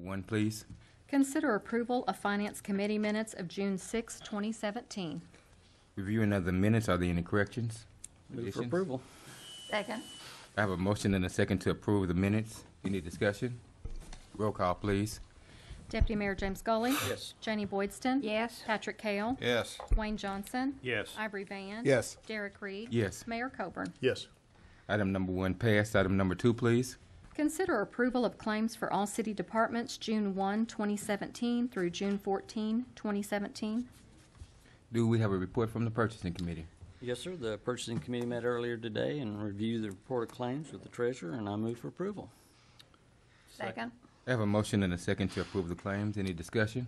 1, please. Consider approval of Finance Committee minutes of June 6, 2017. Reviewing of the minutes, are there any corrections? Move for additions? approval. Second. I have a motion and a second to approve the minutes. Any discussion? Roll call, please. Deputy Mayor James Gully. Yes. Janie Boydston. Yes. Patrick Kale. Yes. Wayne Johnson. Yes. Ivory Van. Yes. Derek Reed. Yes. Mayor Coburn. Yes. Item number 1 passed. Item number 2, please. Consider approval of claims for all city departments June 1, 2017 through June 14, 2017. Do we have a report from the purchasing committee? Yes, sir. The purchasing committee met earlier today and reviewed the report of claims with the treasurer, and I move for approval. Second. I have a motion and a second to approve the claims. Any discussion?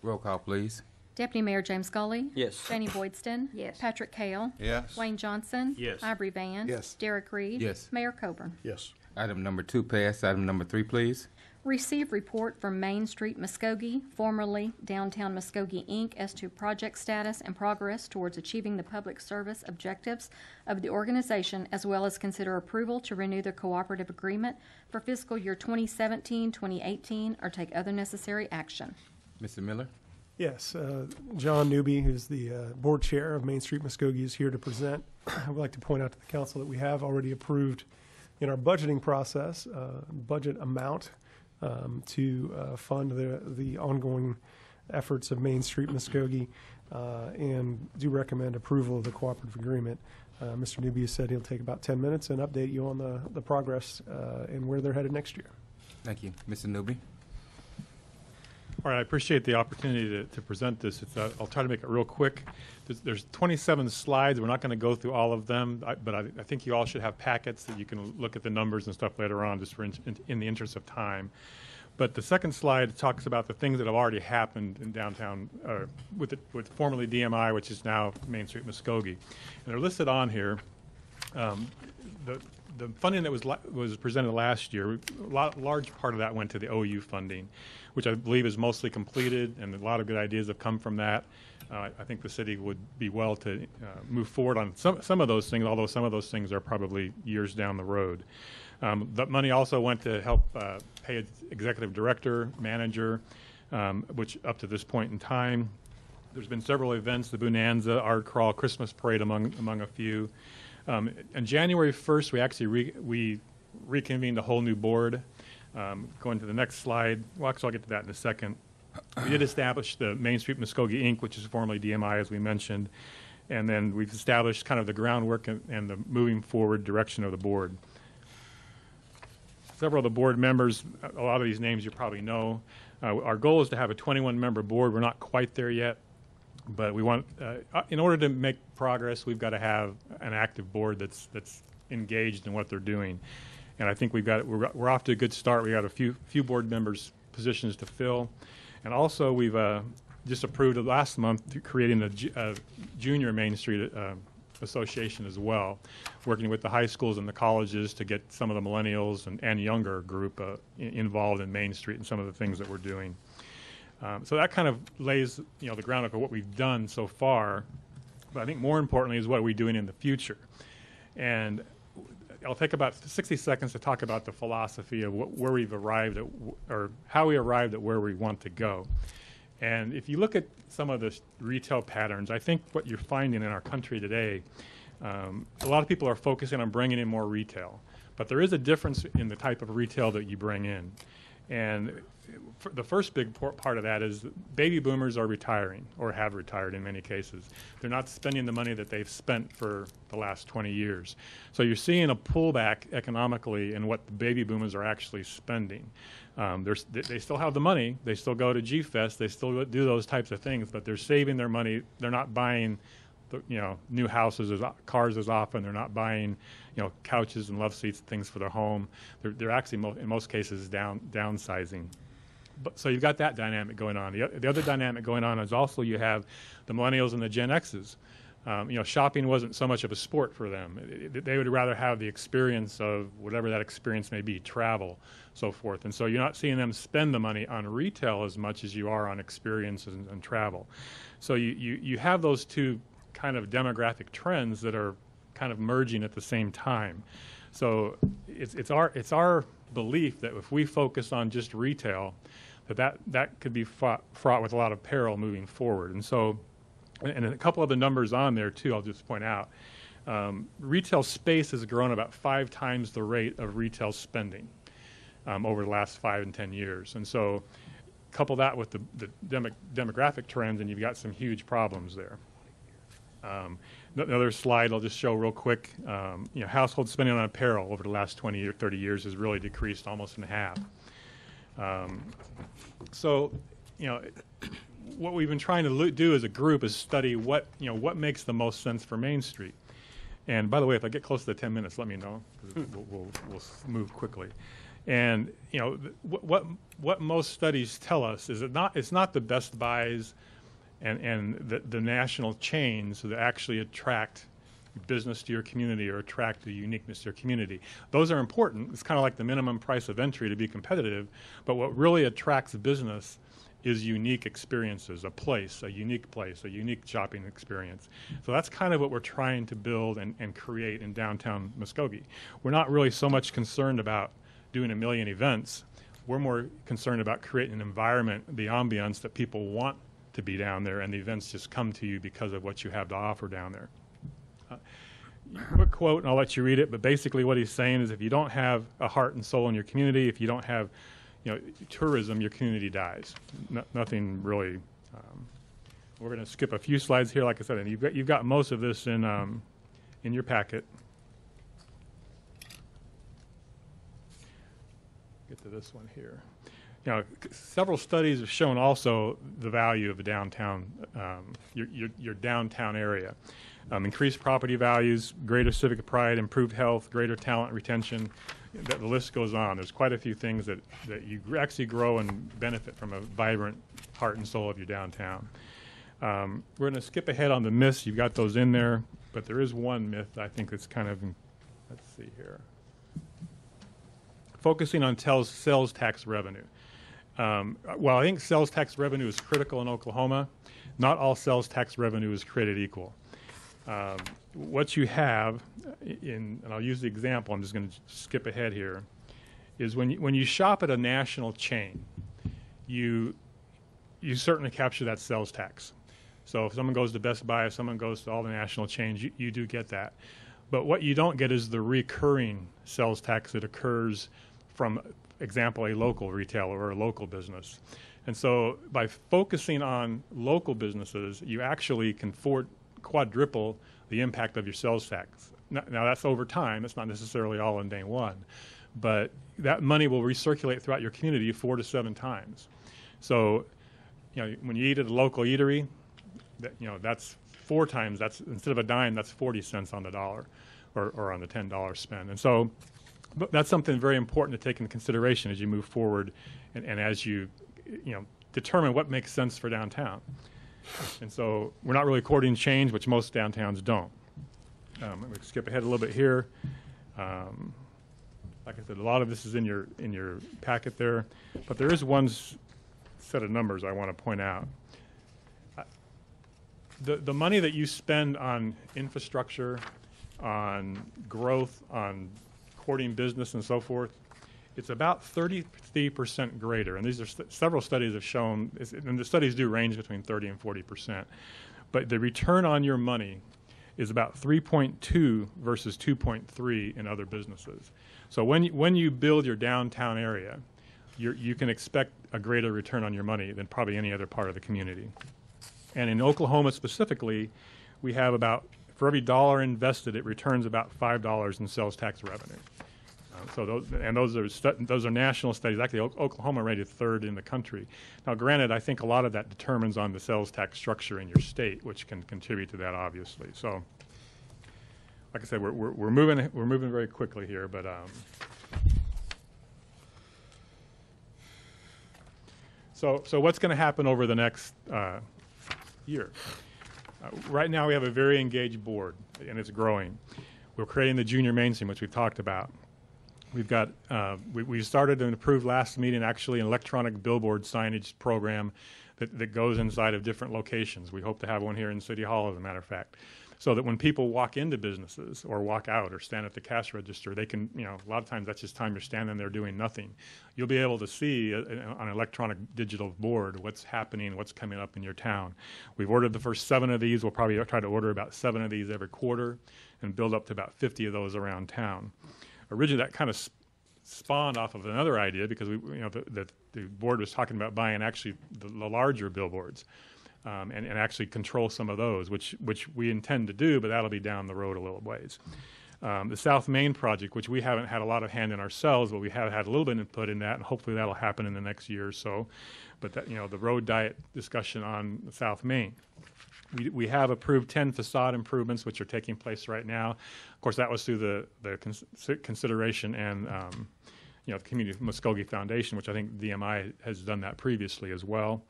Roll call, please. Deputy Mayor James Gully. Yes. Janie Boydston. Yes. Patrick Kale. Yes. Wayne Johnson. Yes. Ivory Van. Yes. Derek Reed. Yes. Mayor Coburn. Yes. Item number 2 passed. Item number 3, please. Receive report from Main Street Muskogee, formerly Downtown Muskogee, Inc., as to project status and progress towards achieving the public service objectives of the organization, as well as consider approval to renew the cooperative agreement for fiscal year 2017, 2018, or take other necessary action. Mr. Miller? Yes, John Newby, who's the board chair of Main Street Muskogee, is here to present. I would like to point out to the council that we have already approved in our budgeting process budget amount to fund the ongoing efforts of Main Street Muskogee and do recommend approval of the cooperative agreement. Mr. Newby has said he'll take about 10 minutes and update you on the progress and where they're headed next year. Thank you. Mr. Newby? All right, I appreciate the opportunity to present this. I'll try to make it real quick. There's 27 slides. We're not going to go through all of them, but I think you all should have packets that you can look at the numbers and stuff later on, just in the interest of time. But the second slide talks about the things that have already happened in downtown with formerly DMI, which is now Main Street Muskogee. And they're listed on here. The funding that was presented last year, large part of that went to the OU funding, which I believe is mostly completed, and a lot of good ideas have come from that. I think the city would be well to move forward on some of those things, although some of those things are probably years down the road. That money also went to help pay executive director, manager, which up to this point in time, there's been several events, the Bonanza, Art Crawl, Christmas Parade among a few. On January 1st, we actually reconvened a whole new board. Going to the next slide, well, actually I'll get to that in a second. We did establish the Main Street Muskogee, Inc., which is formerly DMI, as we mentioned, and then we've established kind of the groundwork and the moving forward direction of the board. Several of the board members, a lot of these names you probably know. Our goal is to have a 21-member board. We're not quite there yet. But we want, in order to make progress, we've got to have an active board that's engaged in what they're doing, and I think we're off to a good start. We got a few board members positions to fill, and also we've just approved last month creating a junior Main Street association as well, working with the high schools and the colleges to get some of the millennials and younger group involved in Main Street and some of the things that we're doing. So that kind of lays, the groundwork of what we've done so far, but I think more importantly is what are we doing in the future. And I'll take about 60 seconds to talk about the philosophy of where we've arrived at, or how we arrived at where we want to go. And if you look at some of the retail patterns, I think what you're finding in our country today, a lot of people are focusing on bringing in more retail, but there is a difference in the type of retail that you bring in. And the first big part of that is baby boomers are retiring or have retired in many cases. They're not spending the money that they've spent for the last 20 years. So you're seeing a pullback economically in what the baby boomers are actually spending. They still have the money. They still go to G-Fest. They still do those types of things, but they're saving their money. They're not buying new houses, cars as often. They're not buying, couches and love seats, things for their home. They're actually, in most cases, downsizing. So you've got that dynamic going on. The other dynamic going on is also you have the millennials and the Gen Xs. Shopping wasn't so much of a sport for them. They would rather have the experience of whatever that experience may be, travel, so forth. And so you're not seeing them spend the money on retail as much as you are on experiences and travel. So you have those two kind of demographic trends that are kind of merging at the same time. So it's our belief that if we focus on just retail, that could be fraught with a lot of peril moving forward. And so, and a couple of the numbers on there too, I'll just point out. Retail space has grown about 5 times the rate of retail spending over the last 5 and 10 years. And so couple that with the demographic trends, and you've got some huge problems there. Another slide I'll just show real quick. Household spending on apparel over the last 20 or 30 years has really decreased almost in half. So, what we've been trying to do as a group is study what makes the most sense for Main Street. And by the way, if I get close to the 10 minutes, let me know, 'cause we'll move quickly. And what most studies tell us is it's not the Best Buys and the national chains that actually attract business to your community or attract the uniqueness to your community. Those are important. It's kind of like the minimum price of entry to be competitive. But what really attracts business is unique experiences, a unique shopping experience. So that's kind of what we're trying to build and create in downtown Muskogee. We're not really so much concerned about doing 1 million events. We're more concerned about creating an environment, the ambiance that people want to be down there, and the events just come to you because of what you have to offer down there. Quick quote, and I'll let you read it, but basically what he's saying is if you don't have a heart and soul in your community, if you don't have tourism, your community dies. Nothing really. We're going to skip a few slides here, like I said, and you've got most of this in your packet. Get to this one here. Several studies have shown also the value of a downtown, your downtown area. Increased property values, greater civic pride, improved health, greater talent retention. The list goes on. There's quite a few things that you actually grow and benefit from a vibrant heart and soul of your downtown. We're going to skip ahead on the myths. You've got those in there, but there is one myth I think that's kind of, let's see here. Focusing on sales tax revenue. While I think sales tax revenue is critical in Oklahoma, not all sales tax revenue is created equal. What you have, and I'll use the example, I'm just going to skip ahead here, is when you shop at a national chain, you certainly capture that sales tax. So if someone goes to Best Buy, if someone goes to all the national chains, you do get that. But what you don't get is the recurring sales tax that occurs from, example, a local retailer or a local business. And so by focusing on local businesses, you actually can quadruple the impact of your sales tax. Now that's over time. It's not necessarily all in day one. But that money will recirculate throughout your community 4 to 7 times. So, when you eat at a local eatery, that's 4 times. That's instead of a dime, that's 40 cents on the dollar, or on the $10 spend. And so, but that's something very important to take into consideration as you move forward, and as you, determine what makes sense for downtown. And so, we're not really courting change, which most downtowns don't. We skip ahead a little bit here. Like I said, a lot of this is in your packet there, but there is one set of numbers I want to point out. The money that you spend on infrastructure, on growth, on courting business and so forth, it's about 33% greater. And these are several studies have shown, and the studies do range between 30 and 40%. But the return on your money is about 3.2 versus 2.3 in other businesses. So when you build your downtown area, you can expect a greater return on your money than probably any other part of the community. And in Oklahoma specifically, we have about, for every dollar invested, it returns about $5 in sales tax revenue. So those are national studies. Actually, Oklahoma rated 3rd in the country. Now, granted, I think a lot of that determines on the sales tax structure in your state, which can contribute to that, obviously. So, like I said, we're moving very quickly here, but so what's going to happen over the next year? Right now, we have a very engaged board, and it's growing. We're creating the junior mainstream, which we've talked about. We've got, we started and approved last meeting actually an electronic billboard signage program that goes inside of different locations. We hope to have one here in City Hall, as a matter of fact. so that when people walk into businesses or walk out or stand at the cash register, they can, a lot of times that's just time you're standing there doing nothing. You'll be able to see on an electronic digital board what's happening, what's coming up in your town. We've ordered the first 7 of these. We'll probably try to order about 7 of these every quarter and build up to about 50 of those around town. Originally, that kind of spawned off of another idea because the board was talking about buying actually the larger billboards and actually control some of those, which we intend to do, but that'll be down the road a little ways. The South Main project, which we haven't had a lot of hand in ourselves, but we have had a little bit of input in that, and hopefully that'll happen in the next year or so. But that, the road diet discussion on the South Main. We have approved 10 facade improvements, which are taking place right now. Of course, that was through the consideration and the Community Muskogee Foundation, which I think DMI has done that previously as well.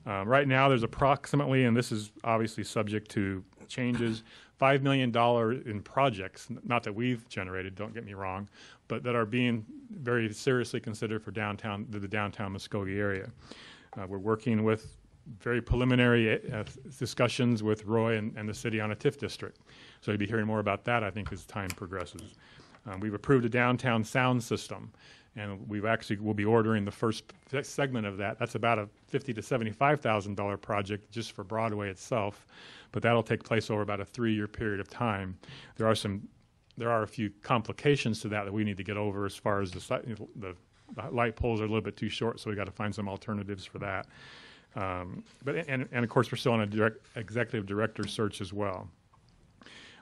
Right now, there's approximately, and this is obviously subject to changes, $5 million in projects, not that we've generated, don't get me wrong, but that are being very seriously considered for the downtown Muskogee area. We're working with very preliminary discussions with Roy and the city on a TIF district. So you'll be hearing more about that, I think, as time progresses. We've approved a downtown sound system, and we'll be ordering the first segment of that. That's about a $50,000 to $75,000 project just for Broadway itself, but that'll take place over about a 3-year period of time. There are a few complications to that we need to get over as far as the light poles are a little bit too short, so we got to find some alternatives for that. But of course, we're still on a executive director search as well.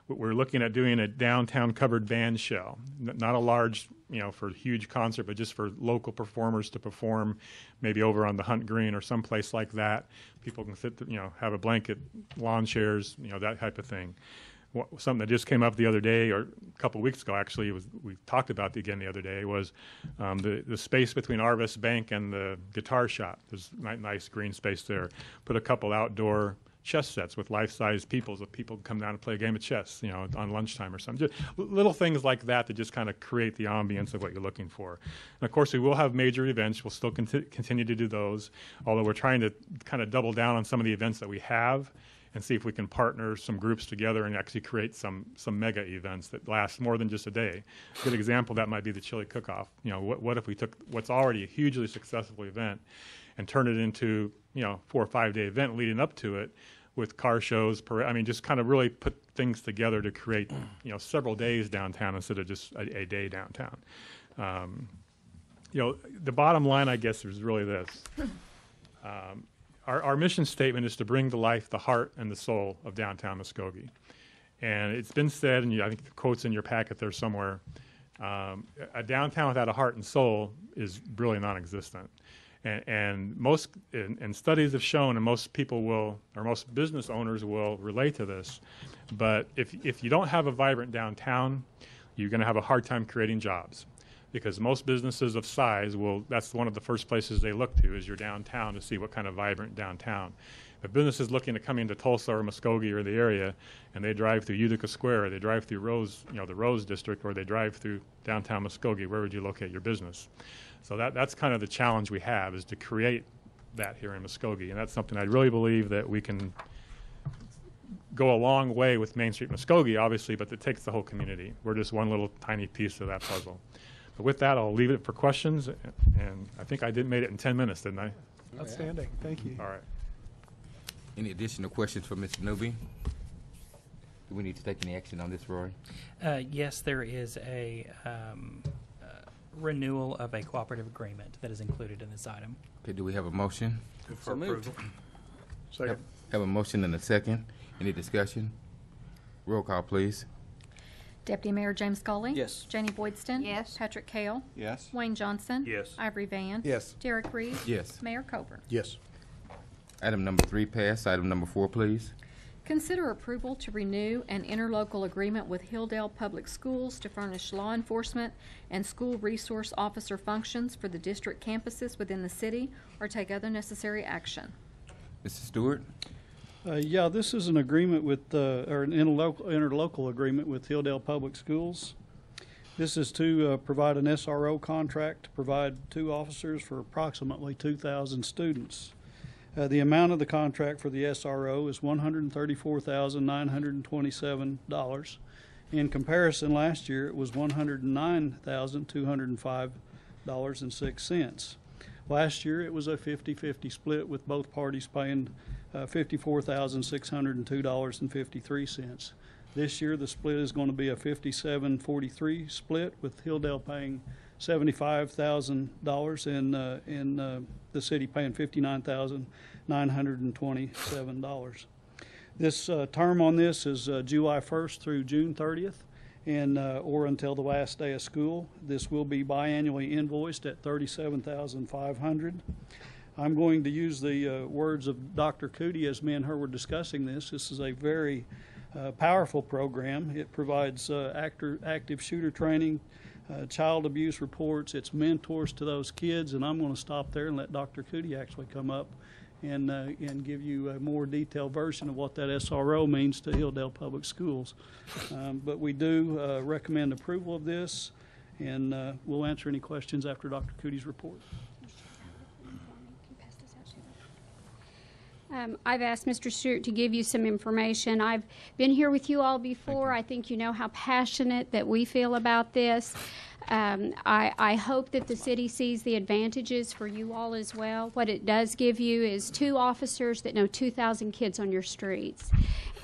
We're looking at doing a downtown covered band shell, not a large, for a huge concert, but just for local performers to perform, maybe over on the Hunt Green or someplace like that. People can sit, have a blanket, lawn chairs, that type of thing. Something that just came up the other day, or a couple of weeks ago, actually, we talked about it again the other day, was the space between Arvis Bank and the guitar shop. There's nice green space there. Put a couple outdoor chess sets with life-size people so people can come down and play a game of chess, on lunchtime or something. Just little things like that to just kind of create the ambience of what you're looking for. And of course, we will have major events. We'll still continue to do those, although we're trying to kind of double down on some of the events that we have and see if we can partner some groups together and actually create some mega events that last more than just a day. A good example of that might be the chili cook-off. What if we took what's already a hugely successful event and turned it into 4 or 5 day event leading up to it with car shows, just kind of really put things together to create several days downtown instead of just a day downtown. The bottom line, I guess, is really this. Our mission statement is to bring to life the heart and the soul of downtown Muskogee. And it's been said, and I think the quote's in your packet there somewhere, a downtown without a heart and soul is really non-existent. And most studies have shown, and most people will, or most business owners will relate to this, but if you don't have a vibrant downtown, you're going to have a hard time creating jobs. Because most businesses of size that's one of the first places they look to is your downtown to see what kind of vibrant downtown. If a business is looking to come into Tulsa or Muskogee or the area, and they drive through Utica Square, or they drive through Rose, the Rose District, or they drive through downtown Muskogee, where would you locate your business? So that's kind of the challenge we have, is to create that here in Muskogee, and that's something I really believe that we can go a long way with Main Street Muskogee, obviously, but it takes the whole community. We're just one little tiny piece of that puzzle. But with that, I'll leave it for questions, and I think I made it in 10 minutes, didn't I? Outstanding. Thank you. All right. Any additional questions for Mr. Newby? Do we need to take any action on this, Roy? Yes, there is a renewal of a cooperative agreement that is included in this item. Okay, do we have a motion? So moved. Second. Have a motion and a second. Any discussion? Roll call, please. Deputy Mayor James Scully? Yes. Janie Boydston? Yes. Patrick Kale? Yes. Wayne Johnson? Yes. Ivory Van? Yes. Derek Reed? Yes. Mayor Coburn? Yes. Item number 3 passed. Item number 4, please. Consider approval to renew an interlocal agreement with Hilldale Public Schools to furnish law enforcement and school resource officer functions for the district campuses within the city, or take other necessary action. Mr. Stewart? Yeah, this is an agreement with, or an interlocal agreement with Hilldale Public Schools. This is to provide an SRO contract to provide 2 officers for approximately 2,000 students. The amount of the contract for the SRO is $134,927. In comparison, last year it was $109,205.06. Last year it was a 50-50 split with both parties paying $54,602.53. This year the split is going to be a 57-43 split, with Hilldale paying $75,000 and the city paying $59,927. This term on this is July 1st through June 30th, and or until the last day of school. This will be biannually invoiced at $37,500. I'm going to use the words of Dr. Cootie as me and her were discussing this. This is a very powerful program. It provides active shooter training, child abuse reports. It's mentors to those kids, and I'm going to stop there and let Dr. Cootie actually come up and give you a more detailed version of what that SRO means to Hilldale Public Schools. But we do recommend approval of this, and we'll answer any questions after Dr. Cootie's report. I've asked Mr. Stewart to give you some information. I've been here with you all before. I think you know how passionate that we feel about this. I hope that the city sees the advantages for you all as well. What it does give you is 2 officers that know 2,000 kids on your streets.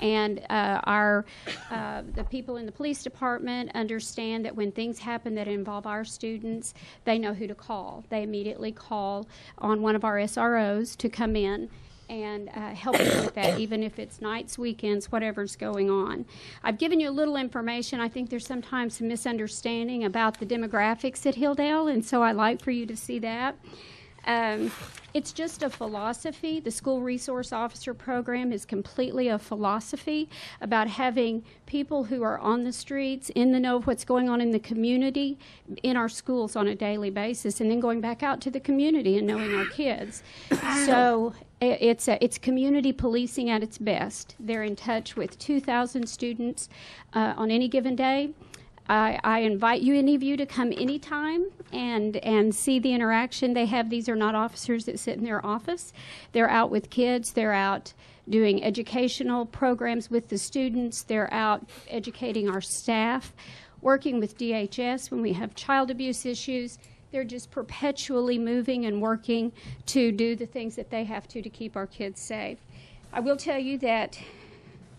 And the people in the police department understand that when things happen that involve our students, they know who to call. They immediately call on one of our SROs to come in and help you with that, even if it's nights, weekends, whatever's going on. I've given you a little information. I think there's sometimes some misunderstanding about the demographics at Hilldale, and so I like for you to see that. It's just a philosophy. The School Resource Officer Program is completely a philosophy about having people who are on the streets, in the know of what's going on in the community, in our schools on a daily basis, and then going back out to the community and knowing our kids. So it's community policing at its best. They're in touch with 2,000 students on any given day. I invite you, any of you, to come anytime and see the interaction they have. These are not officers that sit in their office. They're out with kids. They're out doing educational programs with the students. They're out educating our staff, working with DHS when we have child abuse issues. They're just perpetually moving and working to do the things that they have to keep our kids safe. I will tell you that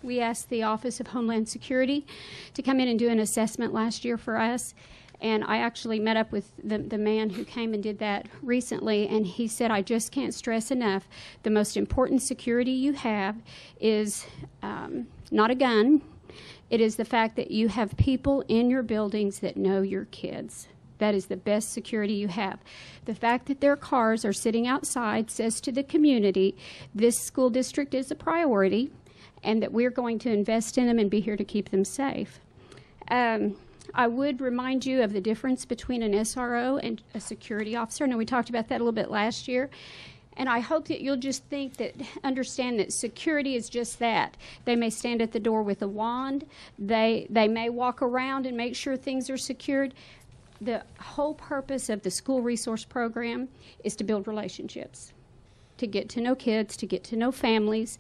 we asked the Office of Homeland Security to come in and do an assessment last year for us, and I actually met up with the man who came and did that recently, and he said, I just can't stress enough, the most important security you have is not a gun. It is the fact that you have people in your buildings that know your kids. That is the best security you have. The fact that their cars are sitting outside says to the community, this school district is a priority, and that we're going to invest in them and be here to keep them safe. I would remind you of the difference between an SRO and a security officer. I know we talked about that a little bit last year. And I hope that you'll just understand that security is just that. They may stand at the door with a wand. They may walk around and make sure things are secured. The whole purpose of the school resource program is to build relationships, to get to know kids, to get to know families,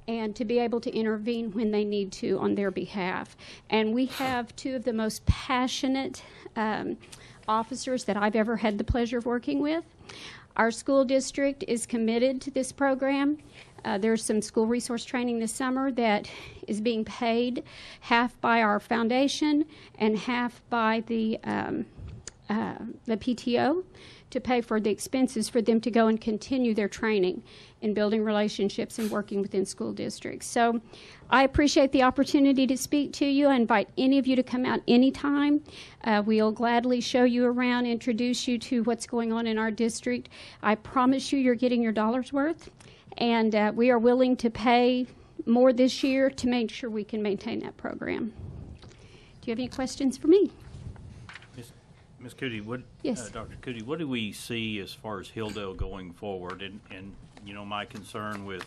and to be able to intervene when they need to on their behalf. And we have 2 of the most passionate officers that I've ever had the pleasure of working with. Our school district is committed to this program. There's some school resource training this summer that is being paid half by our foundation and half by the PTO to pay for the expenses for them to go and continue their training in building relationships and working within school districts. So I appreciate the opportunity to speak to you. I invite any of you to come out anytime. We'll gladly show you around, introduce you to what's going on in our district. I promise you you're getting your dollar's worth, and we are willing to pay more this year to make sure we can maintain that program. Do you have any questions for me? Ms. Cootie, Yes. Dr. Cootie, what do we see as far as Hilldale going forward? And you know, my concern with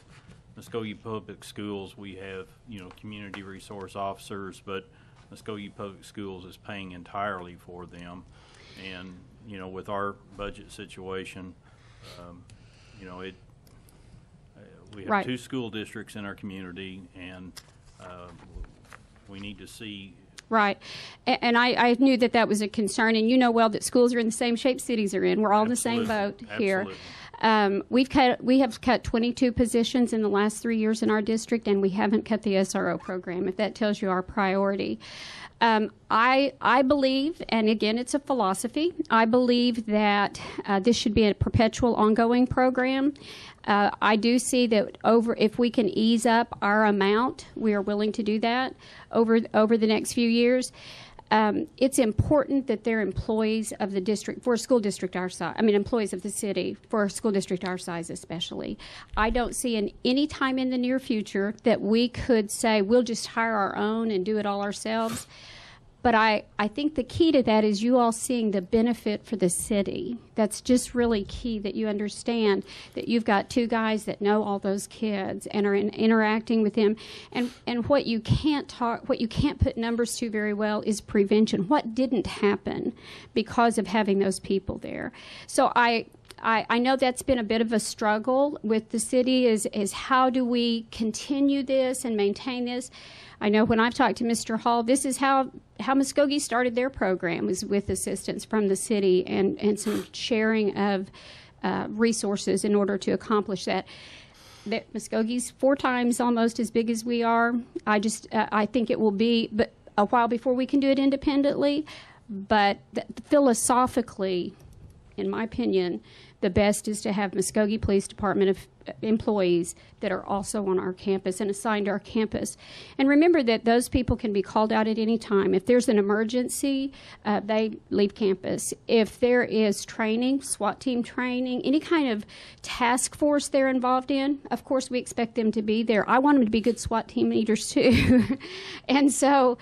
Muskogee Public Schools, we have, you know, community resource officers, but Muskogee Public Schools is paying entirely for them. And, you know, with our budget situation, you know, we have Right. 2 school districts in our community, and we need to see. Right. And I knew that that was a concern, and you know well that schools are in the same shape cities are in. We're all in the same boat here. Absolutely. We have cut 22 positions in the last 3 years in our district, and we haven't cut the SRO program, if that tells you our priority. I believe, and again, it's a philosophy, I believe that this should be a perpetual ongoing program. I do see that if we can ease up our amount, we are willing to do that over the next few years. It's important that they're employees of the district, for a school district our size, employees of the city, for a school district our size especially. I don't see in any time in the near future that we could say we'll just hire our own and do it all ourselves. But I think the key to that is you all seeing the benefit for the city. That's just really key, that you understand that you've got 2 guys that know all those kids and are interacting with them. And what you can't put numbers to very well is prevention. What didn't happen because of having those people there? So I know that's been a bit of a struggle with the city is how do we continue this and maintain this? I know when I've talked to Mr. Hall, this is how Muskogee started their program, was with assistance from the city and some sharing of resources in order to accomplish that. Muskogee's 4 times almost as big as we are. I think it will be but a while before we can do it independently. But philosophically, in my opinion, the best is to have Muskogee Police Department of employees that are also on our campus and assigned to our campus. And remember that those people can be called out at any time. If there's an emergency, they leave campus. If there is training, SWAT team training, any kind of task force they're involved in, of course we expect them to be there. I want them to be good SWAT team leaders too. And so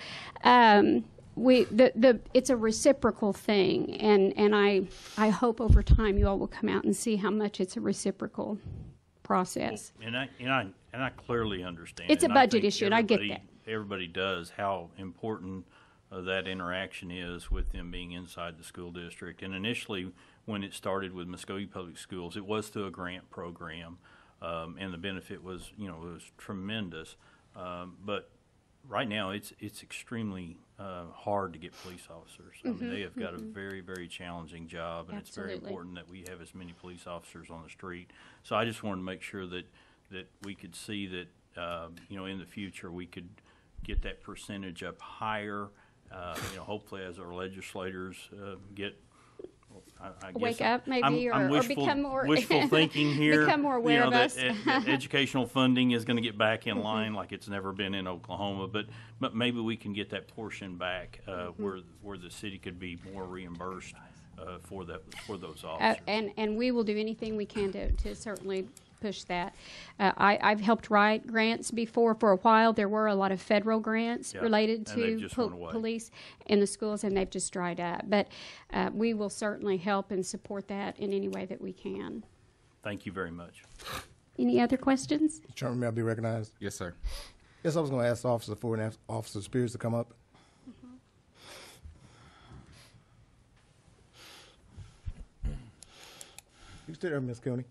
it's a reciprocal thing, and I hope over time you all will come out and see how much it's a reciprocal process. And I clearly understand. It's a and I budget think issue, and I get that. Everybody does how important that interaction is with them being inside the school district. And initially, when it started with Muskogee Public Schools, it was through a grant program, and the benefit was, it was tremendous. But right now, it's extremely hard to get police officers. I mean, they have got a very, very challenging job, and Absolutely. it's very important that we have as many police officers on the street. So I just wanted to make sure that we could see that, in the future, we could get that percentage up higher. Hopefully, as our legislators get. I guess Wake up, maybe, I'm or become more wishful thinking here. Become more aware of us. that educational funding is going to get back in line like it's never been in Oklahoma, but maybe we can get that portion back where the city could be more reimbursed for those officers. And we will do anything we can to certainly push that. I've helped write grants before. For a while, there were a lot of federal grants related to police in the schools, and they've just dried up. But we will certainly help and support that in any way that we can. Thank you very much. Any other questions? Mr. Chairman, may I be recognized? Yes, sir. Yes, I was going to ask Officer Ford and Officer Spears to come up. You stay there, Ms. Cooney.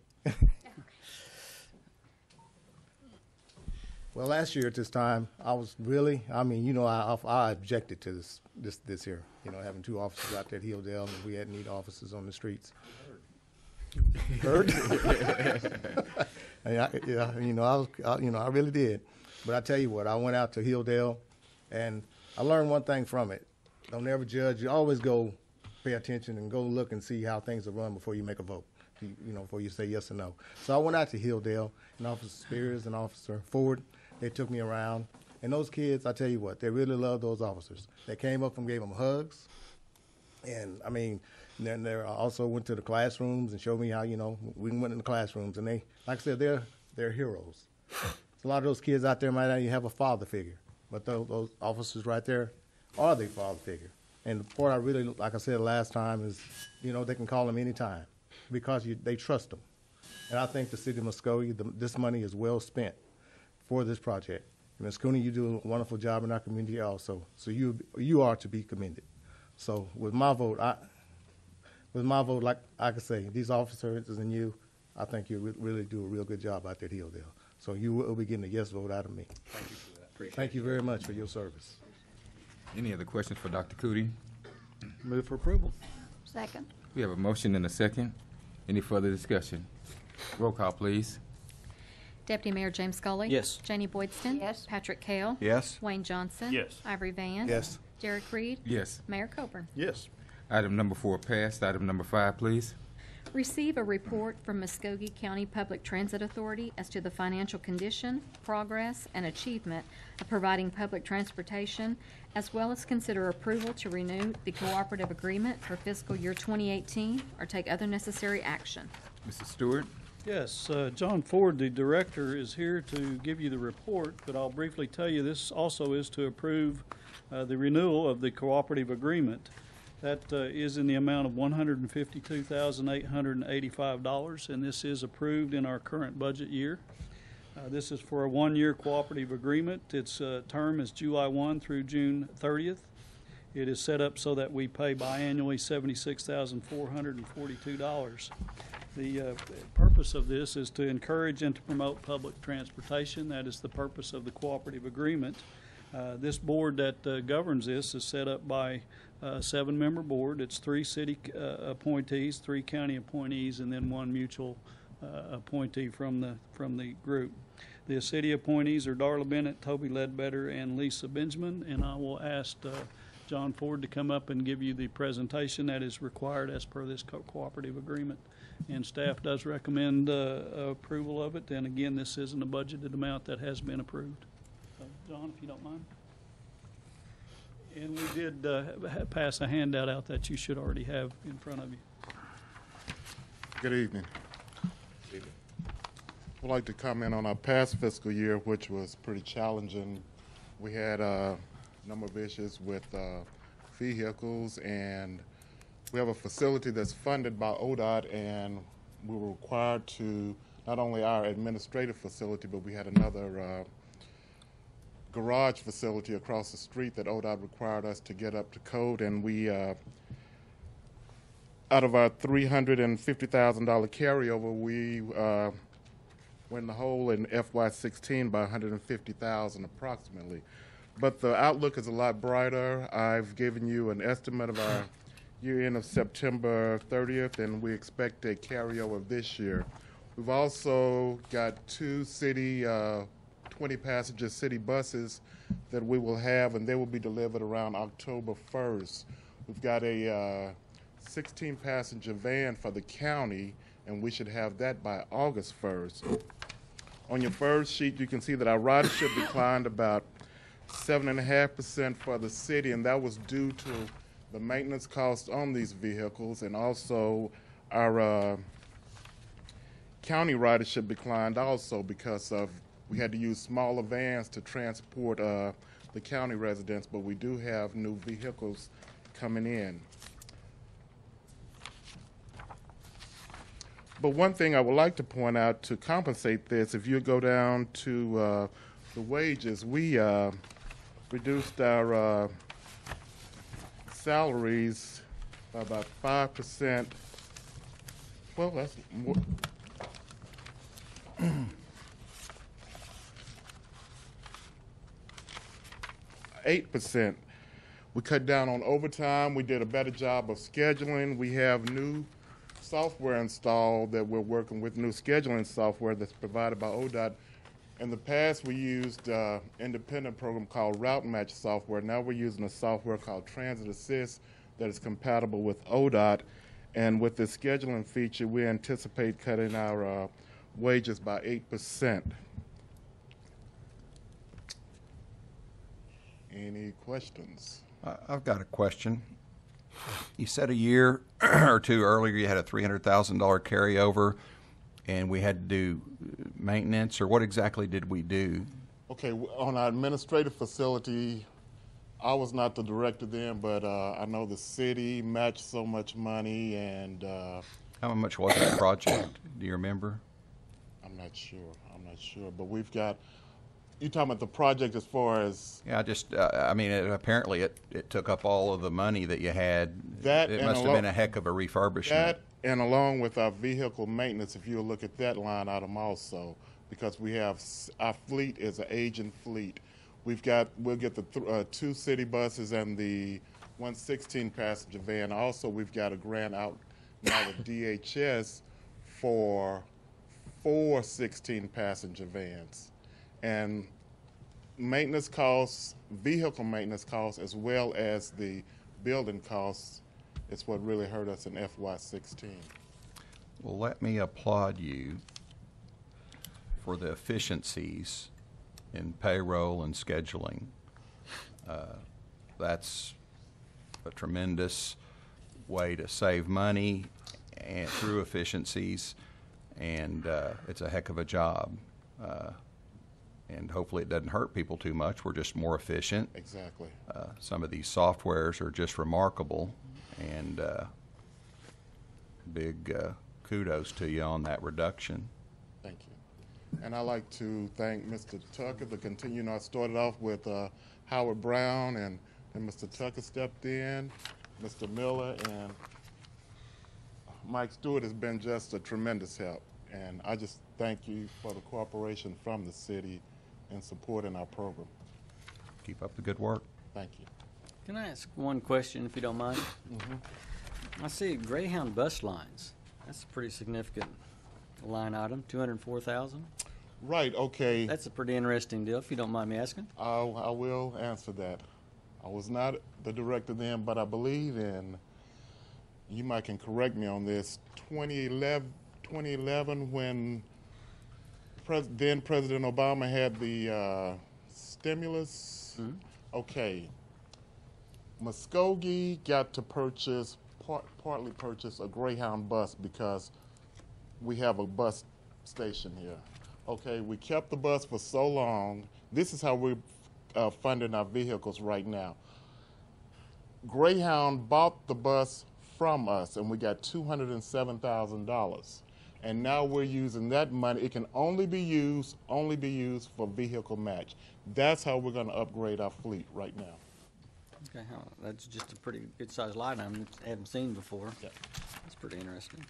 Well, last year at this time, I was really, I objected to this here, having 2 officers out there at Hilldale, and we had need officers on the streets. Heard? I really did. But I tell you what, I went out to Hilldale, and I learned one thing from it. Don't ever judge. You always go pay attention and go look and see how things are run before you make a vote, before you say yes or no. So I went out to Hilldale, and Officer Spears and Officer Ford, they took me around. And those kids, I tell you what, they really love those officers. They came up and gave them hugs. And, then they also went to the classrooms and showed me how, we went in the classrooms. And they, like I said, they're heroes. A lot of those kids out there might not even have a father figure. But those officers right there are their father figure. And the part I really, like I said last time, is, they can call them anytime because they trust them. And I think the city of Muskogee, this money is well spent for this project. And Ms. Cooney, you do a wonderful job in our community also. So you are to be commended. So with my vote, like I could say, these officers and you, I think you really do a real good job out there at Hilldale. So you will be getting a yes vote out of me. Thank you for that. Thank you very much for your service. Any other questions for Dr. Cootie? Move for approval. Second. We have a motion and a second. Any further discussion? Roll call, please. Deputy Mayor James Scully. Yes. Janie Boydston. Yes. Patrick Kale. Yes. Wayne Johnson. Yes. Ivory Van. Yes. Derek Reed. Yes. Mayor Coburn. Yes. Item number 4 passed. Item number 5, please. Receive a report from Muskogee County Public Transit Authority as to the financial condition, progress, and achievement of providing public transportation, as well as consider approval to renew the cooperative agreement for fiscal year 2018 or take other necessary action. Mr. Stewart? Yes, John Ford, the director, is here to give you the report, but I'll briefly tell you this also is to approve the renewal of the cooperative agreement. That is in the amount of $152,885, and this is approved in our current budget year. This is for a one-year cooperative agreement. Its term is July 1 through June 30th. It is set up so that we pay biannually $76,442. The purpose of this is to encourage and to promote public transportation. That is the purpose of the cooperative agreement. This board that governs this is set up by a 7-member board. It's 3 city appointees, 3 county appointees, and then 1 mutual appointee from the group. The city appointees are Darla Bennett, Toby Ledbetter, and Lisa Benjamin, and I will ask John Ford to come up and give you the presentation that is required as per this cooperative agreement. And staff does recommend approval of it, and again, this isn't a budgeted amount that has been approved. So, John, if you don't mind. And we did pass a handout out that you should already have in front of you. Good evening. I'd like to comment on our past fiscal year, which was pretty challenging. We had a number of issues with vehicles, and we have a facility that's funded by ODOT, and we were required to, not only our administrative facility, but we had another garage facility across the street that ODOT required us to get up to code, and we, out of our $350,000 carryover, we went in the hole in FY16 by $150,000 approximately. But the outlook is a lot brighter. I've given you an estimate of our year end of September 30th, and we expect a carryover this year. We've also got 2 city 20-passenger city buses that we will have, and they will be delivered around October 1st. We've got a 16-passenger van for the county, and we should have that by August 1st. On your first sheet, you can see that our ridership declined about 7.5% for the city, and that was due to the maintenance costs on these vehicles, and also our county ridership declined also because of we had to use smaller vans to transport the county residents, but we do have new vehicles coming in. But one thing I would like to point out to compensate this, if you go down to the wages, we reduced our salaries by about 5%. Well, that's more. 8%. We cut down on overtime. We did a better job of scheduling. We have new software installed that we're working with, new scheduling software that's provided by ODOT. In the past, we used an independent program called Route Match software. Now we're using a software called Transit Assist that is compatible with ODOT. And with the scheduling feature, we anticipate cutting our wages by 8%. Any questions? I've got a question. You said a year or two earlier you had a $300,000 carryover, and we had to do maintenance, or what exactly did we do? Okay, on our administrative facility, I was not the director then, but I know the city matched so much money, and How much was that project? Do you remember? I'm not sure, but we've got, you talking about the project as far as? Yeah, I mean, apparently it took up all of the money that you had. That it and must have been a heck of a refurbishment. That, and along with our vehicle maintenance, if you look at that line item also, because we have, our fleet is an aging fleet. We'll get the 2 city buses and the 116 passenger van. Also, we've got a grant out now with DHS for 4 16 passenger vans. And maintenance costs, vehicle maintenance costs, as well as the building costs, is what really hurt us in FY16. Well, let me applaud you for the efficiencies in payroll and scheduling. That's a tremendous way to save money and through efficiencies, and it's a heck of a job. And hopefully it doesn't hurt people too much. We're just more efficient. Exactly. Some of these softwares are just remarkable, and big kudos to you on that reduction. Thank you. And I'd like to thank Mr. Tucker for continuing. I started off with Howard Brown, and Mr. Tucker stepped in, Mr. Miller, and Mike Stewart has been just a tremendous help. And I just thank you for the cooperation from the city in supporting our program. Keep up the good work. Thank you. Can I ask one question, if you don't mind? I see Greyhound bus lines. That's a pretty significant line item, 204,000. Right, okay. That's a pretty interesting deal, if you don't mind me asking. I will answer that. I was not the director then, but I believe in, you might can correct me on this, 2011 when then President Obama had the stimulus. Okay. Muskogee got to partly purchase a Greyhound bus because we have a bus station here. Okay, we kept the bus for so long. This is how we're funding our vehicles right now. Greyhound bought the bus from us, and we got $207,000. And now we're using that money. It can only be used for vehicle match. That's how we're going to upgrade our fleet right now. Okay, that's just a pretty good-sized line item I haven't seen before. Yep. That's pretty interesting.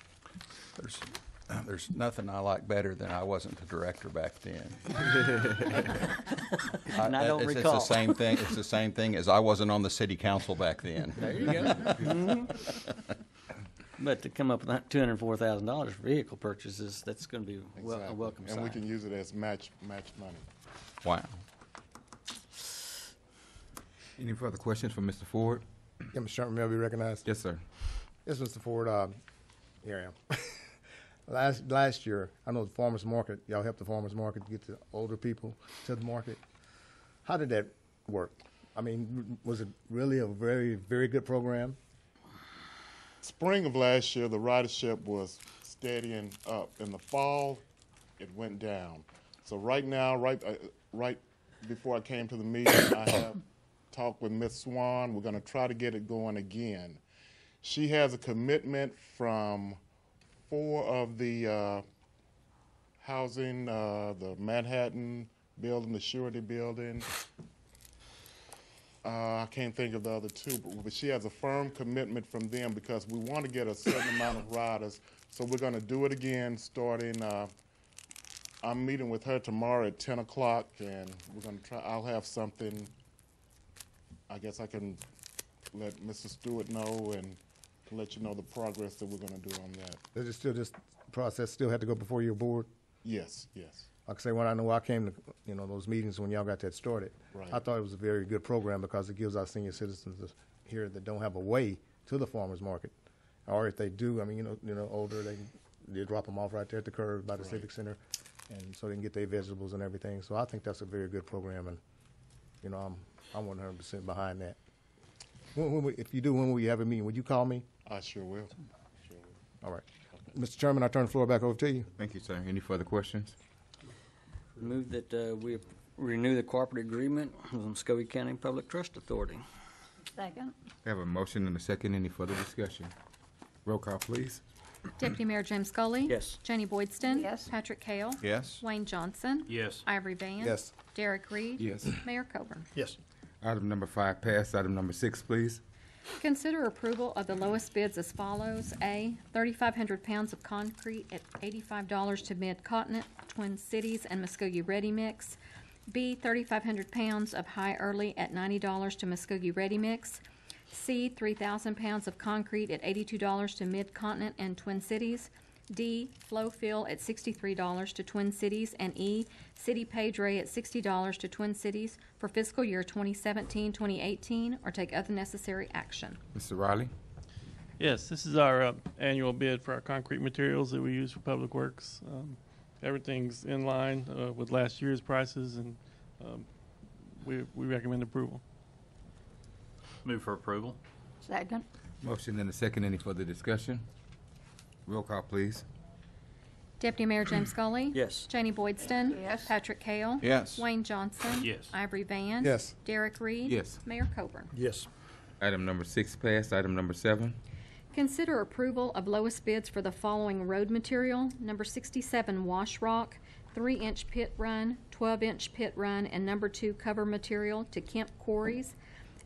There's nothing I like better than I wasn't the director back then. And I don't recall. It's the same thing. It's the same thing as I wasn't on the city council back then. There you go. But to come up with that $204,000 for vehicle purchases, that's going to be a welcome sign. And we can use it as match money. Wow. Any further questions for Mr. Ford? Yeah, Mr. Chairman, may I be recognized? Yes, sir. Yes, Mr. Ford. Here I am. Last year, I know the farmers market, y'all helped the farmers market get the older people to the market. How did that work? I mean, was it really a very, very good program? Spring of last year, the ridership was steadying up. In the fall, it went down. So right now, right before I came to the meeting, I have talked with Ms. Swan. We're going to try to get it going again. She has a commitment from 4 of the housing, the Manhattan building, the Surety building. I can't think of the other 2, but she has a firm commitment from them because we want to get a certain amount of riders. So we're going to do it again starting, I'm meeting with her tomorrow at 10 o'clock, and we're going to try, I'll have something, I guess I can let Mr. Stewart know and let you know the progress that we're going to do on that. Does it still, this process still had to go before your board? Yes, yes. Like I say, when I came to, those meetings when y'all got that started, Right. I thought it was a very good program because it gives our senior citizens here that don't have a way to the farmers market, or if they do, I mean, older, they drop them off right there at the curb by the Civic Center, and so they can get their vegetables and everything. So I think that's a very good program, and I'm 100% behind that. If you do, when will you have a meeting? Would you call me? I sure will. All right. Mr. Chairman, I turn the floor back over to you. Thank you, sir. Any further questions? Move that we renew the cooperative agreement with the Muskogee County Public Trust Authority. Second. We have a motion and a second. Any further discussion? Roll call, please. Deputy Mayor James Scully. Yes. Janie Boydston. Yes. Patrick Hale. Yes. Wayne Johnson. Yes. Ivory Van. Yes. Derek Reed. Yes. Mayor Coburn. Yes. Item number 5 passed. Item number 6, please. Consider approval of the lowest bids as follows. A, 3,500 pounds of concrete at $85 to Mid-Continent, Twin Cities, and Muskogee Ready Mix. B, 3,500 pounds of High Early at $90 to Muskogee Ready Mix. C, 3,000 pounds of concrete at $82 to Mid-Continent and Twin Cities. D, Flow Fill at $63 to Twin Cities. And E, City Page Ray at $60 to Twin Cities for fiscal year 2017-2018, or take other necessary action. Mr. Riley? Yes, this is our annual bid for our concrete materials that we use for PublicWorks. Everything's in line with last year's prices, and we recommend approval. Move for approval. Second. Motion and a second. Any further discussion? Roll call, please. Deputy Mayor James Scully. Yes. Janie Boydston. Yes. Patrick Kale. Yes. Wayne Johnson. Yes. Ivory Van. Yes. Derek Reed. Yes. Mayor Coburn. Yes. Item number 6 passed. Item number 7. Consider approval of lowest bids for the following road material. Number 67 wash rock, 3-inch pit run, 12-inch pit run, and number 2 cover material to Kemp Quarries.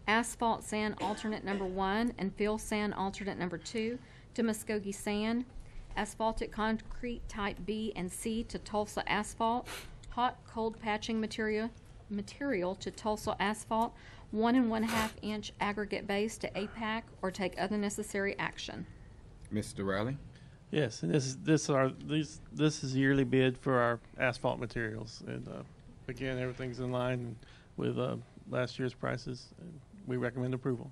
Asphalt sand alternate number 1 and fill sand alternate number 2 to Muskogee Sand. Asphaltic concrete type B and C to Tulsa Asphalt. Hot cold patching material to Tulsa Asphalt. 1 1/2 inch aggregate base to APAC, or take other necessary action. Mr. Riley? Yes, and this is a yearly bid for our asphalt materials, and again, everything's in line with last year's prices. And we recommend approval.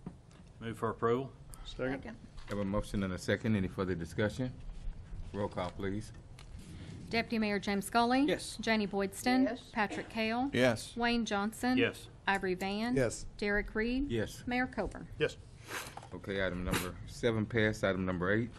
Move for approval. Second. Have a motion and a second. Any further discussion? Roll call, please. Deputy Mayor James Scully. Yes. Janie Boydston. Yes. Patrick Kale. Yes. Wayne Johnson. Yes. Ivory Van. Yes. Derek Reed. Yes. Mayor Coburn. Yes. Okay, item number 7 passed. Item number 8.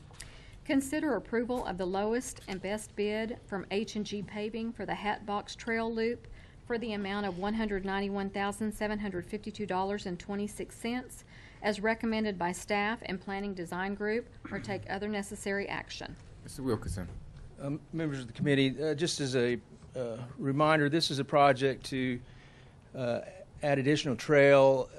Consider approval of the lowest and best bid from H&G Paving for the Hatbox Trail Loop for the amount of $191,752.26 as recommended by staff and Planning Design Group, or take other necessary action. Mr. Wilkerson? Members of the committee, just as a reminder, this is a project to add additional trail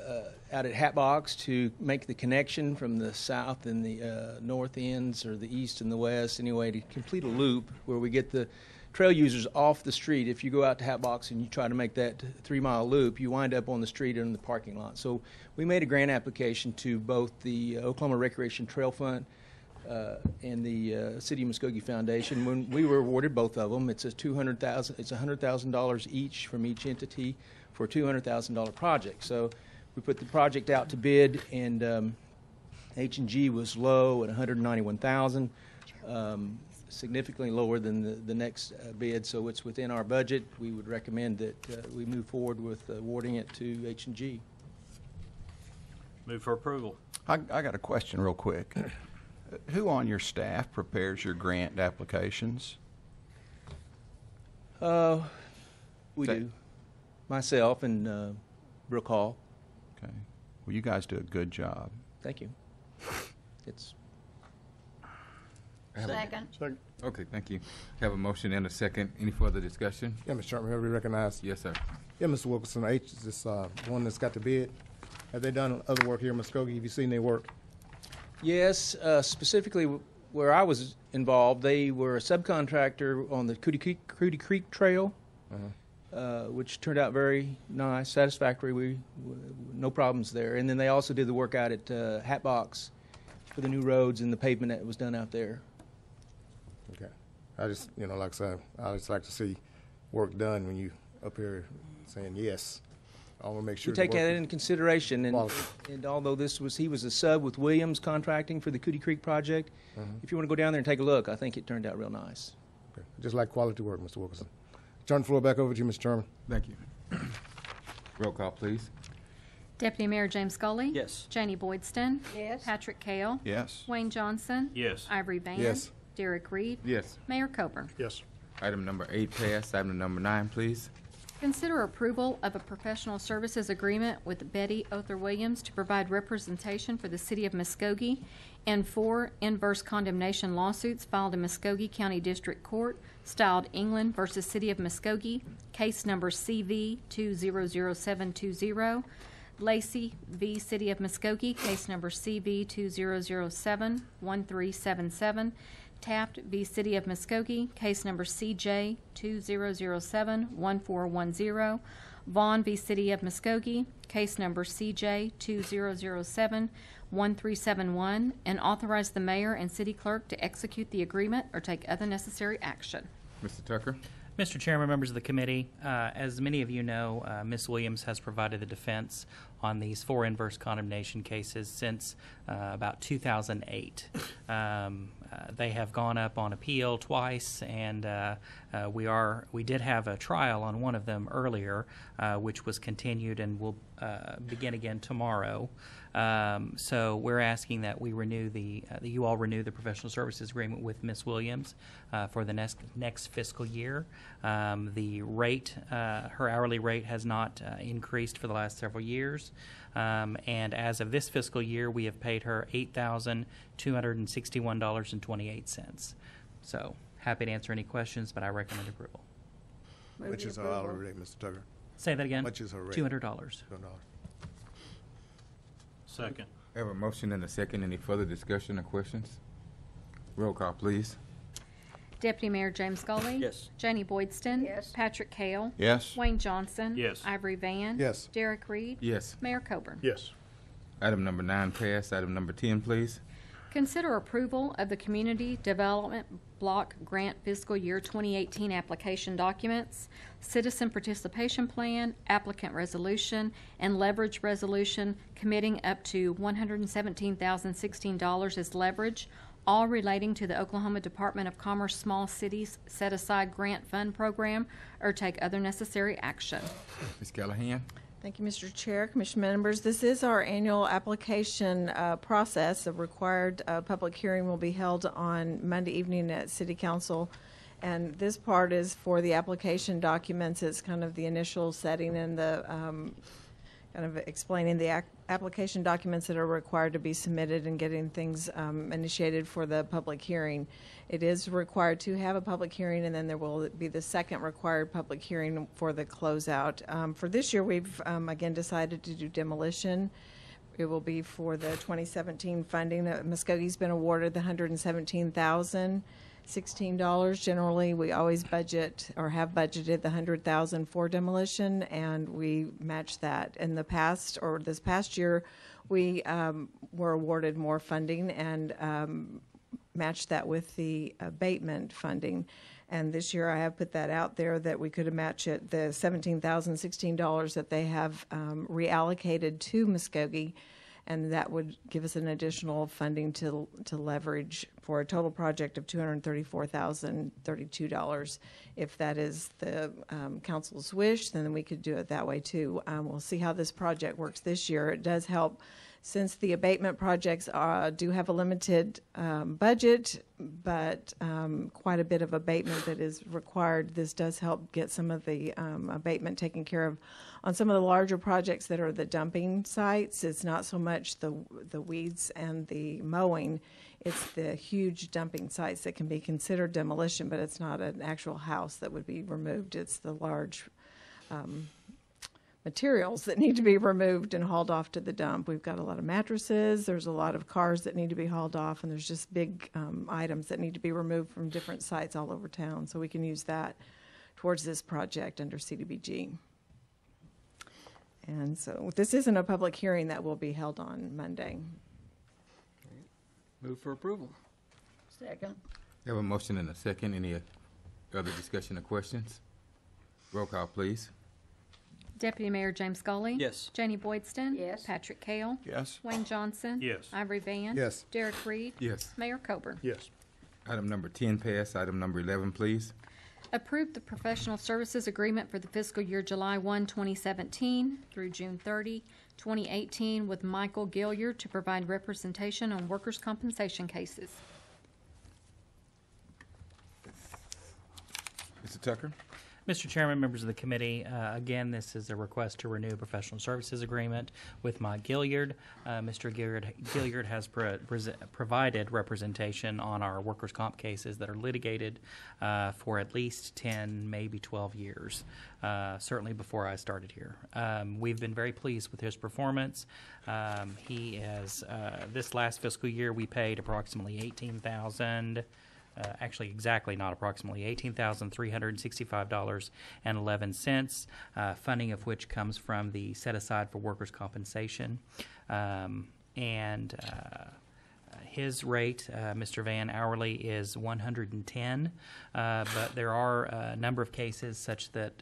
out at Hatbox to make the connection from the south and the north ends, or the east and the west, anyway, to complete a loop where we get the trail users off the street. If you go out to Hatbox and you try to make that 3-mile loop, you wind up on the street or in the parking lot. So we made a grant application to both the Oklahoma Recreation Trail Fund and the City of Muskogee Foundation. When we were awarded both of them, it's $100,000 each from each entity for a $200,000 project. So we put the project out to bid, and H&G was low at $191,000, significantly lower than the next bid. So it's within our budget. We would recommend that we move forward with awarding it to H&G. Move for approval. I got a question real quick. Who on your staff prepares your grant applications? We do. Myself and Brooke Hall. Okay. Well, you guys do a good job. Thank you. It's Second. Second. Okay, thank you. Have a motion and a second. Any further discussion? Yeah, Mr. Chairman, have we recognized? Yes, sir. Yeah, Mr. Wilkerson, H is this one that's got the bid. Have they done other work here in Muskogee? Have you seen their work? Yes, specifically where I was involved, they were a subcontractor on the Cootie Creek Trail, which turned out very nice, satisfactory. No problems there. And then they also did the work out at Hatbox for the new roads and the pavement that was done out there. Okay. I just, like I said, I just like to see work done when you up here saying yes. I want to make sure. We take the work that is into consideration, quality. and although he was a sub with Williams Contracting for the Cootie Creek project, if you want to go down there and take a look, I think it turned out real nice. Okay. Just like quality work, Mr. Wilkerson. Turn the floor back over to you, Mr. Chairman. Thank you. Roll call, please. Deputy Mayor James Scully. Yes. Janie Boydston. Yes. Patrick Kale. Yes. Wayne Johnson. Yes. Ivory Van. Yes. Derek Reed. Yes. Mayor Coburn. Yes. Item number 8 passed. Item number 9, please. Consider approval of a professional services agreement with Betty Other Williams to provide representation for the City of Muskogee in 4 inverse condemnation lawsuits filed in Muskogee County District Court, styled England versus City of Muskogee, case number CV 200720. Lacey v. City of Muskogee, case number CV 2007-1377. Taft v. City of Muskogee, case number CJ 2007-1410. Vaughn v. City of Muskogee, case number CJ 2007-1371, and authorize the mayor and city clerk to execute the agreement or take other necessary action. Mr. Tucker? Mr. Chairman, members of the committee, as many of you know, Ms. Williams has provided the defense on these 4 inverse condemnation cases since about 2008. They have gone up on appeal twice, and we did have a trial on one of them earlier, which was continued and will begin again tomorrow. So we're asking that we renew that you all renew the professional services agreement with Ms. Williams for the next fiscal year. The rate, her hourly rate, has not increased for the last several years, and as of this fiscal year, we have paid her $8,261.28. So happy to answer any questions, but I recommend approval. Which is her hourly rate, Mr. Tucker? Say that again. Much is her rate? $200. $200. Second. I have a motion and a second. Any further discussion or questions? Roll call, please. Deputy Mayor James Scully. Yes. Janie Boydston. Yes. Patrick Kale. Yes. Wayne Johnson. Yes. Ivory Van. Yes. Derek Reed. Yes. Mayor Coburn. Yes. Item number 9 passed. Item number 10, please. Consider approval of the Community Development Block Grant Fiscal Year 2018 application documents, Citizen Participation Plan, Applicant Resolution, and Leverage Resolution committing up to $117,016 as leverage, all relating to the Oklahoma Department of Commerce Small Cities Set-Aside Grant Fund Program, or take other necessary action. Ms. Callahan? Thank you, Mr. Chair, Commission members. This is our annual application process. A required public hearing will be held on Monday evening at City Council. And this part is for the application documents. It's kind of the initial setting and the kind of explaining the application documents that are required to be submitted and getting things initiated for the public hearing. It is required to have a public hearing, and then there will be the second required public hearing for the closeout. For this year, we've again decided to do demolition. It will be for the 2017 funding. Muskogee's been awarded the $117,016. Generally, we always budget or have budgeted the $100,000 for demolition, and we match that. In the past, or this past year, we were awarded more funding and matched that with the abatement funding. And this year I have put that out there that we could match it, the $17,016 that they have reallocated to Muskogee, and that would give us an additional funding to leverage for a total project of $234,032. If that is the council's wish, then we could do it that way too. We'll see how this project works this year. It does help. Since the abatement projects do have a limited budget, but quite a bit of abatement that is required, this does help get some of the abatement taken care of. On some of the larger projects that are the dumping sites, it's not so much the weeds and the mowing, it's the huge dumping sites that can be considered demolition, but it's not an actual house that would be removed. It's the large materials that need to be removed and hauled off to the dump. We've got a lot of mattresses, there's a lot of cars that need to be hauled off, and there's just big items that need to be removed from different sites all over town. So we can use that towards this project under CDBG. And so this isn't a public hearing that will be held on Monday. Move for approval. Second. I have a motion and a second. Any other discussion or questions? Roll call, please. Deputy Mayor James Scully. Yes. Janie Boydston. Yes. Patrick Kale. Yes. Wayne Johnson. Yes. Ivory Van. Yes. Derek Reed. Yes. Mayor Coburn. Yes. Item number 10 passed. Item number 11, please. Approve the professional services agreement for the fiscal year July 1, 2017 through June 30, 2018 with Michael Gilliard to provide representation on workers' compensation cases. Mr. Tucker? Mr. Chairman, members of the committee, again, this is a request to renew a professional services agreement with Mike Gilliard. Mr. Gilliard has provided representation on our workers' comp cases that are litigated for at least 10, maybe 12 years, certainly before I started here. We've been very pleased with his performance. He has, this last fiscal year, we paid approximately $18,000. Actually, exactly not approximately $18,365.11, funding of which comes from the set aside for workers' compensation. His rate, Mr. Van, hourly is $110, but there are a number of cases such that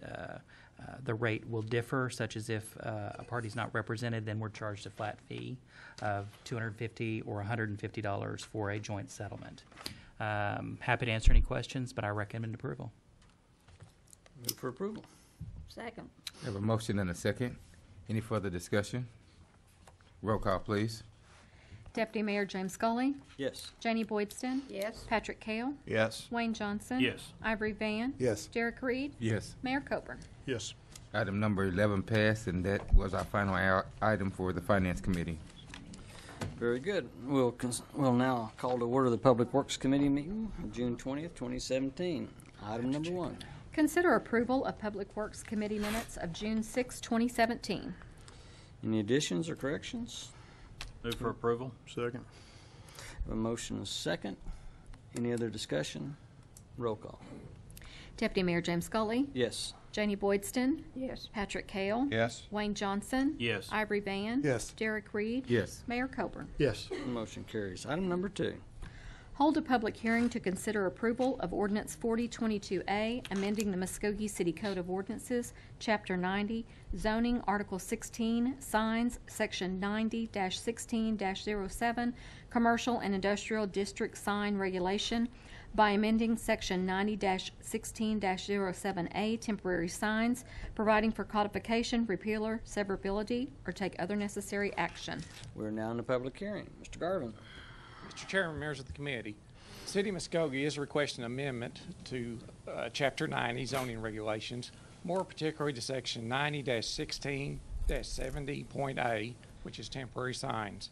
the rate will differ, such as if a party's not represented, then we're charged a flat fee of $250 or $150 for a joint settlement. Happy to answer any questions, but I recommend approval. Move for approval. Second. We have a motion and a second. Any further discussion? Roll call, please. Deputy Mayor James Scully. Yes. Janie Boydston. Yes. Patrick Kale. Yes. Wayne Johnson. Yes. Ivory Van. Yes. Derek Reed. Yes. Mayor Coburn. Yes. Item number 11 passed, and that was our final item for the Finance Committee. Very good. We'll now call to order the Public Works Committee meeting of June 20th, 2017. Item number 1. Consider approval of Public Works Committee minutes of June 6, 2017. Any additions or corrections? Move for approval. Second. A motion and a second. Any other discussion? Roll call. Deputy Mayor James Scully. Yes. Janie Boydston. Yes. Patrick Kale. Yes. Wayne Johnson. Yes. Ivory Van. Yes. Derek Reed. Yes. Mayor Coburn. Yes. Motion carries. Item number 2. Hold a public hearing to consider approval of Ordinance 4022A, amending the Muskogee City Code of Ordinances, Chapter 90, Zoning, Article 16, Signs, Section 90-16-07, Commercial and Industrial District Sign Regulation, by amending Section 90-16-07A, Temporary Signs, providing for codification, repealer, severability, or take other necessary action. We're now in the public hearing. Mr. Garvin. Mr. Chairman, members of the committee, the City of Muskogee is requesting an amendment to Chapter 90 zoning regulations, more particularly to Section 90-16-70.A, which is temporary signs.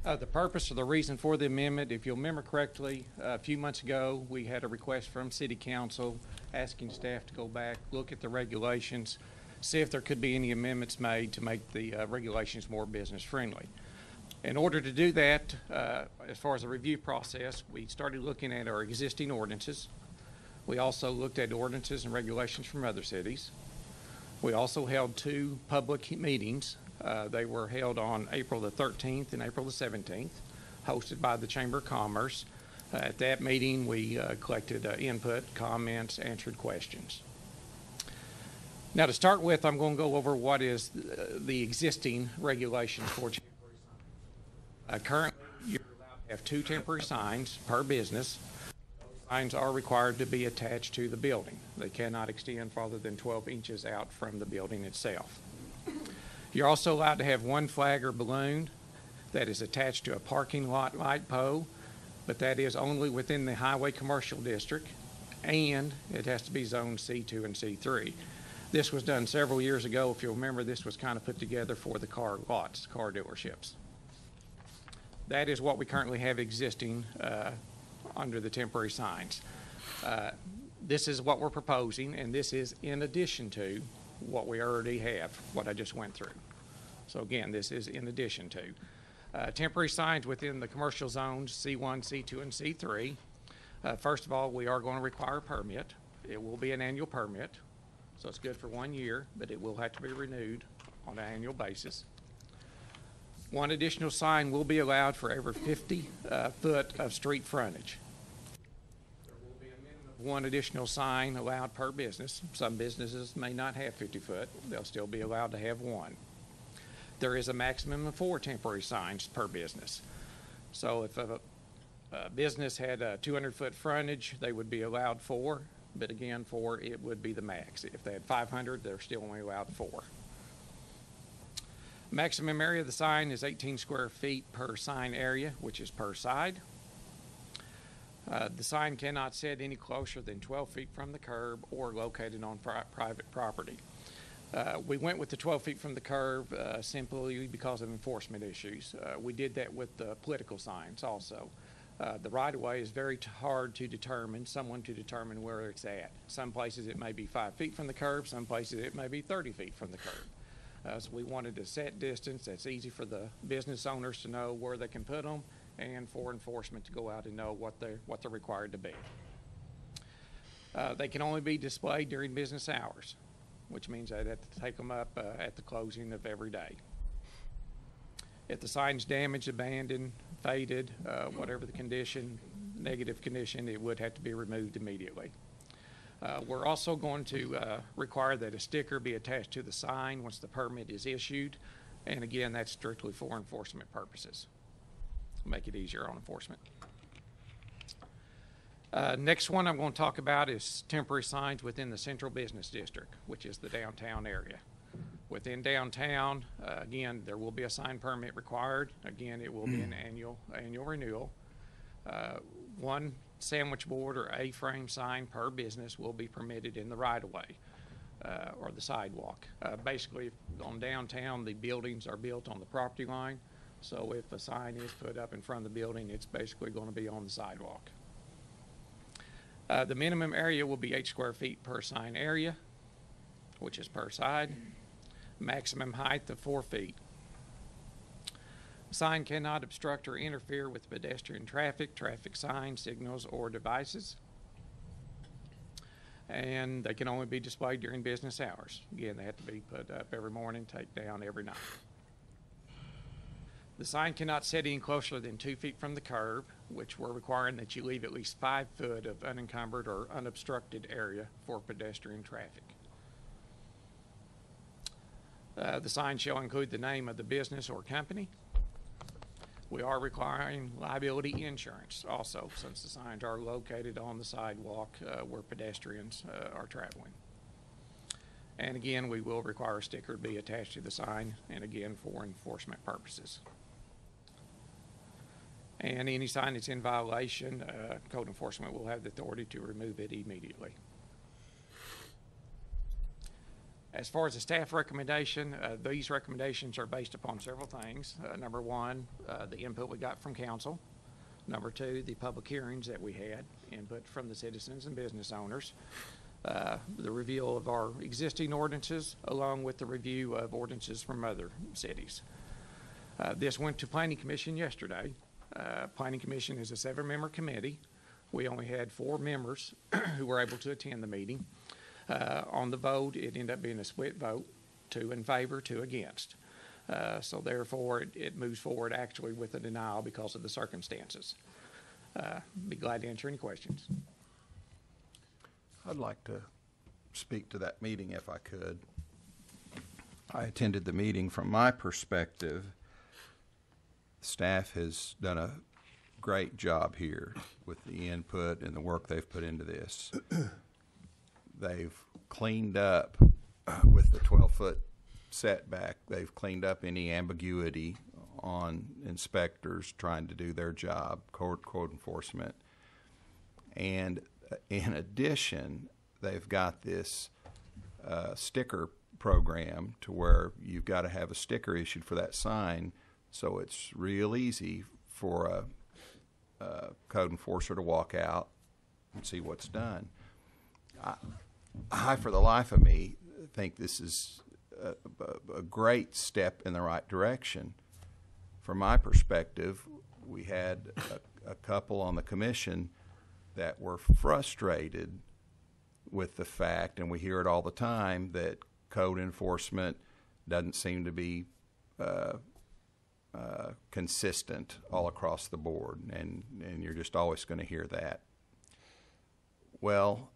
The purpose or the reason for the amendment, if you'll remember correctly, a few months ago we had a request from City Council asking staff to go back, look at the regulations, see if there could be any amendments made to make the regulations more business friendly. In order to do that, as far as the review process, we started looking at our existing ordinances. We also looked at ordinances and regulations from other cities. We also held 2 public meetings. They were held on April the 13th and April the 17th, hosted by the Chamber of Commerce. At that meeting, we collected input, comments, answered questions. Now, to start with, I'm going to go over what is the existing regulations for temporary signs. Currently, you're allowed to have 2 temporary signs per business. Those signs are required to be attached to the building. They cannot extend farther than 12 inches out from the building itself. You're also allowed to have 1 flag or balloon that is attached to a parking lot light pole, but that is only within the highway commercial district, and it has to be zone C2 and C3. This was done several years ago. If you'll remember, this was kind of put together for the car lots, car dealerships. That is what we currently have existing under the temporary signs. This is what we're proposing, and this is in addition to what we already have, what I just went through. So again, this is in addition to. Temporary signs within the commercial zones, C1, C2, and C3. First of all, we are going to require a permit. It will be an annual permit, so it's good for 1 year, but it will have to be renewed on an annual basis. 1 additional sign will be allowed for every 50 foot of street frontage. There will be a minimum of 1 additional sign allowed per business. Some businesses may not have 50 foot. They'll still be allowed to have 1. There is a maximum of 4 temporary signs per business. So if a business had a 200-foot frontage, they would be allowed 4, but again, 4, it would be the max. If they had 500, they're still only allowed 4. Maximum area of the sign is 18 square feet per sign area, which is per side. The sign cannot sit any closer than 12 feet from the curb or located on private property. We went with the 12 feet from the curb simply because of enforcement issues. We did that with the political signs also. The right-of-way is very hard to determine, where it's at. Some places it may be 5 feet from the curb, some places it may be 30 feet from the curb. So we wanted a set distance that's easy for the business owners to know where they can put them, and for enforcement to go out and know what they're required to be. They can only be displayed during business hours, which means I'd have to take them up at the closing of every day. If the sign's damaged, abandoned, faded, whatever the condition, negative condition, it would have to be removed immediately. We're also going to require that a sticker be attached to the sign once the permit is issued, and again, that's strictly for enforcement purposes. Make it easier on enforcement. Next one I'm going to talk about is temporary signs within the central business district, which is the downtown area. Within downtown, again, there will be a sign permit required. Again, it will be an annual renewal. One sandwich board or A-frame sign per business will be permitted in the right-of-way or the sidewalk. Basically, on downtown, the buildings are built on the property line. So if a sign is put up in front of the building, it's basically going to be on the sidewalk. The minimum area will be 8 square feet per sign area, which is per side. Maximum height of 4 feet. Sign cannot obstruct or interfere with pedestrian traffic, traffic signs, signals, or devices. And they can only be displayed during business hours. Again, they have to be put up every morning, take down every night. The sign cannot sit any closer than 2 feet from the curb, which we're requiring that you leave at least 5 foot of unencumbered or unobstructed area for pedestrian traffic. The sign shall include the name of the business or company. We are requiring liability insurance also, since the signs are located on the sidewalk where pedestrians are traveling. And again, we will require a sticker to be attached to the sign, and again, for enforcement purposes. And any sign that's in violation, code enforcement will have the authority to remove it immediately. As far as the staff recommendation, these recommendations are based upon several things. Number one, the input we got from council. Number two, the public hearings that we had, input from the citizens and business owners. The review of our existing ordinances, along with the review of ordinances from other cities. This went to Planning Commission yesterday. Planning Commission is a 7-member committee. We only had 4 members who were able to attend the meeting. On the vote, it ended up being a split vote, 2 in favor, 2 against. So therefore, it moves forward actually with a denial because of the circumstances. Be glad to answer any questions. I'd like to speak to that meeting if I could. I attended the meeting. From my perspective, staff has done a great job here with the input and the work they've put into this. They've cleaned up with the 12-foot setback. They've cleaned up any ambiguity on inspectors trying to do their job, code enforcement. And in addition, they've got this sticker program to where you've got to have a sticker issued for that sign, so it's real easy for a code enforcer to walk out and see what's done. I, for the life of me, think this is a great step in the right direction. From my perspective, we had a couple on the commission that were frustrated with the fact, and we hear it all the time, that code enforcement doesn't seem to be consistent all across the board, and you're just always going to hear that. Well,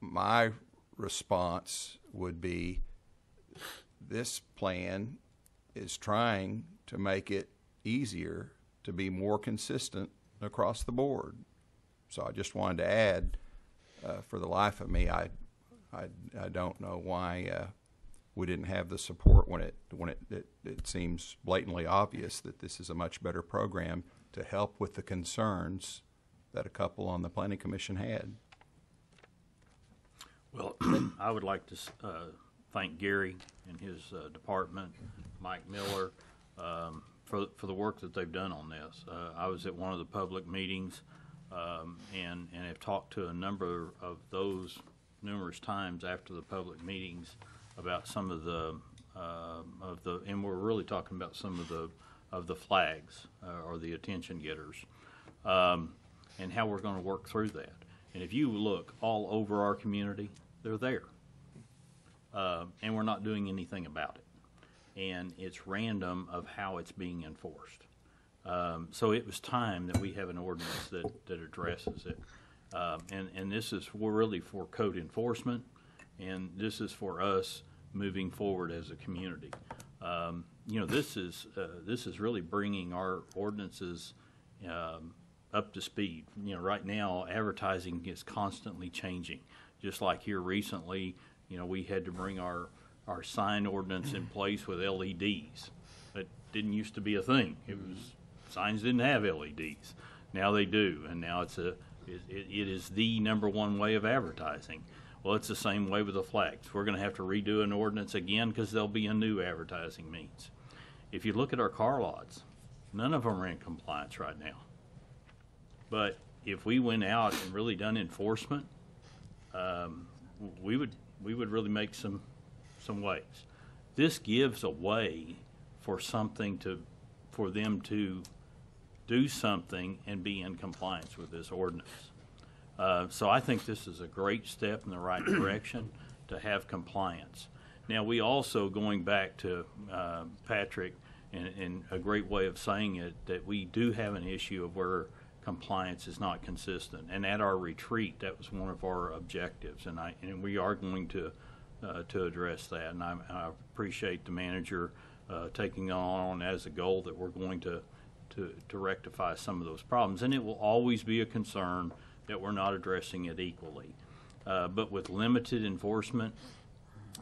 my response would be this plan is trying to make it easier to be more consistent across the board. So I just wanted to add, for the life of me, I don't know why we didn't have the support when it seems blatantly obvious that this is a much better program to help with the concerns that a couple on the planning commission had. Well, I would like to thank Gary and his department, Mike Miller, for the work that they've done on this. I was at one of the public meetings and have talked to a number of those numerous times after the public meetings about some of the and we're really talking about some of the flags or the attention getters, and how we're going to work through that. And if you look all over our community, they're there, and we're not doing anything about it. And it's random of how it's being enforced. So it was time that we have an ordinance that addresses it. And this is really for code enforcement, and this is for us moving forward as a community. This is really bringing our ordinances up to speed. Right now, advertising is constantly changing. Just like here recently, we had to bring our sign ordinance in place with LEDs. That didn't used to be a thing. Signs didn't have LEDs. Now they do, and now it is the number one way of advertising. Well, it's the same way with the flags. We're going to have to redo an ordinance again because there'll be a new advertising means. If you look at our car lots, none of them are in compliance right now. But if we went out and really done enforcement, we would really make some waves. This gives a way for for them to do something and be in compliance with this ordinance. So I think this is a great step in the right direction to have compliance. Now, we also, going back to Patrick, and a great way of saying it, that we do have an issue of where compliance is not consistent. And at our retreat, that was one of our objectives, and we are going to address that. And I appreciate the manager taking on as a goal that we're going to rectify some of those problems. And it will always be a concern that we're not addressing it equally. But with limited enforcement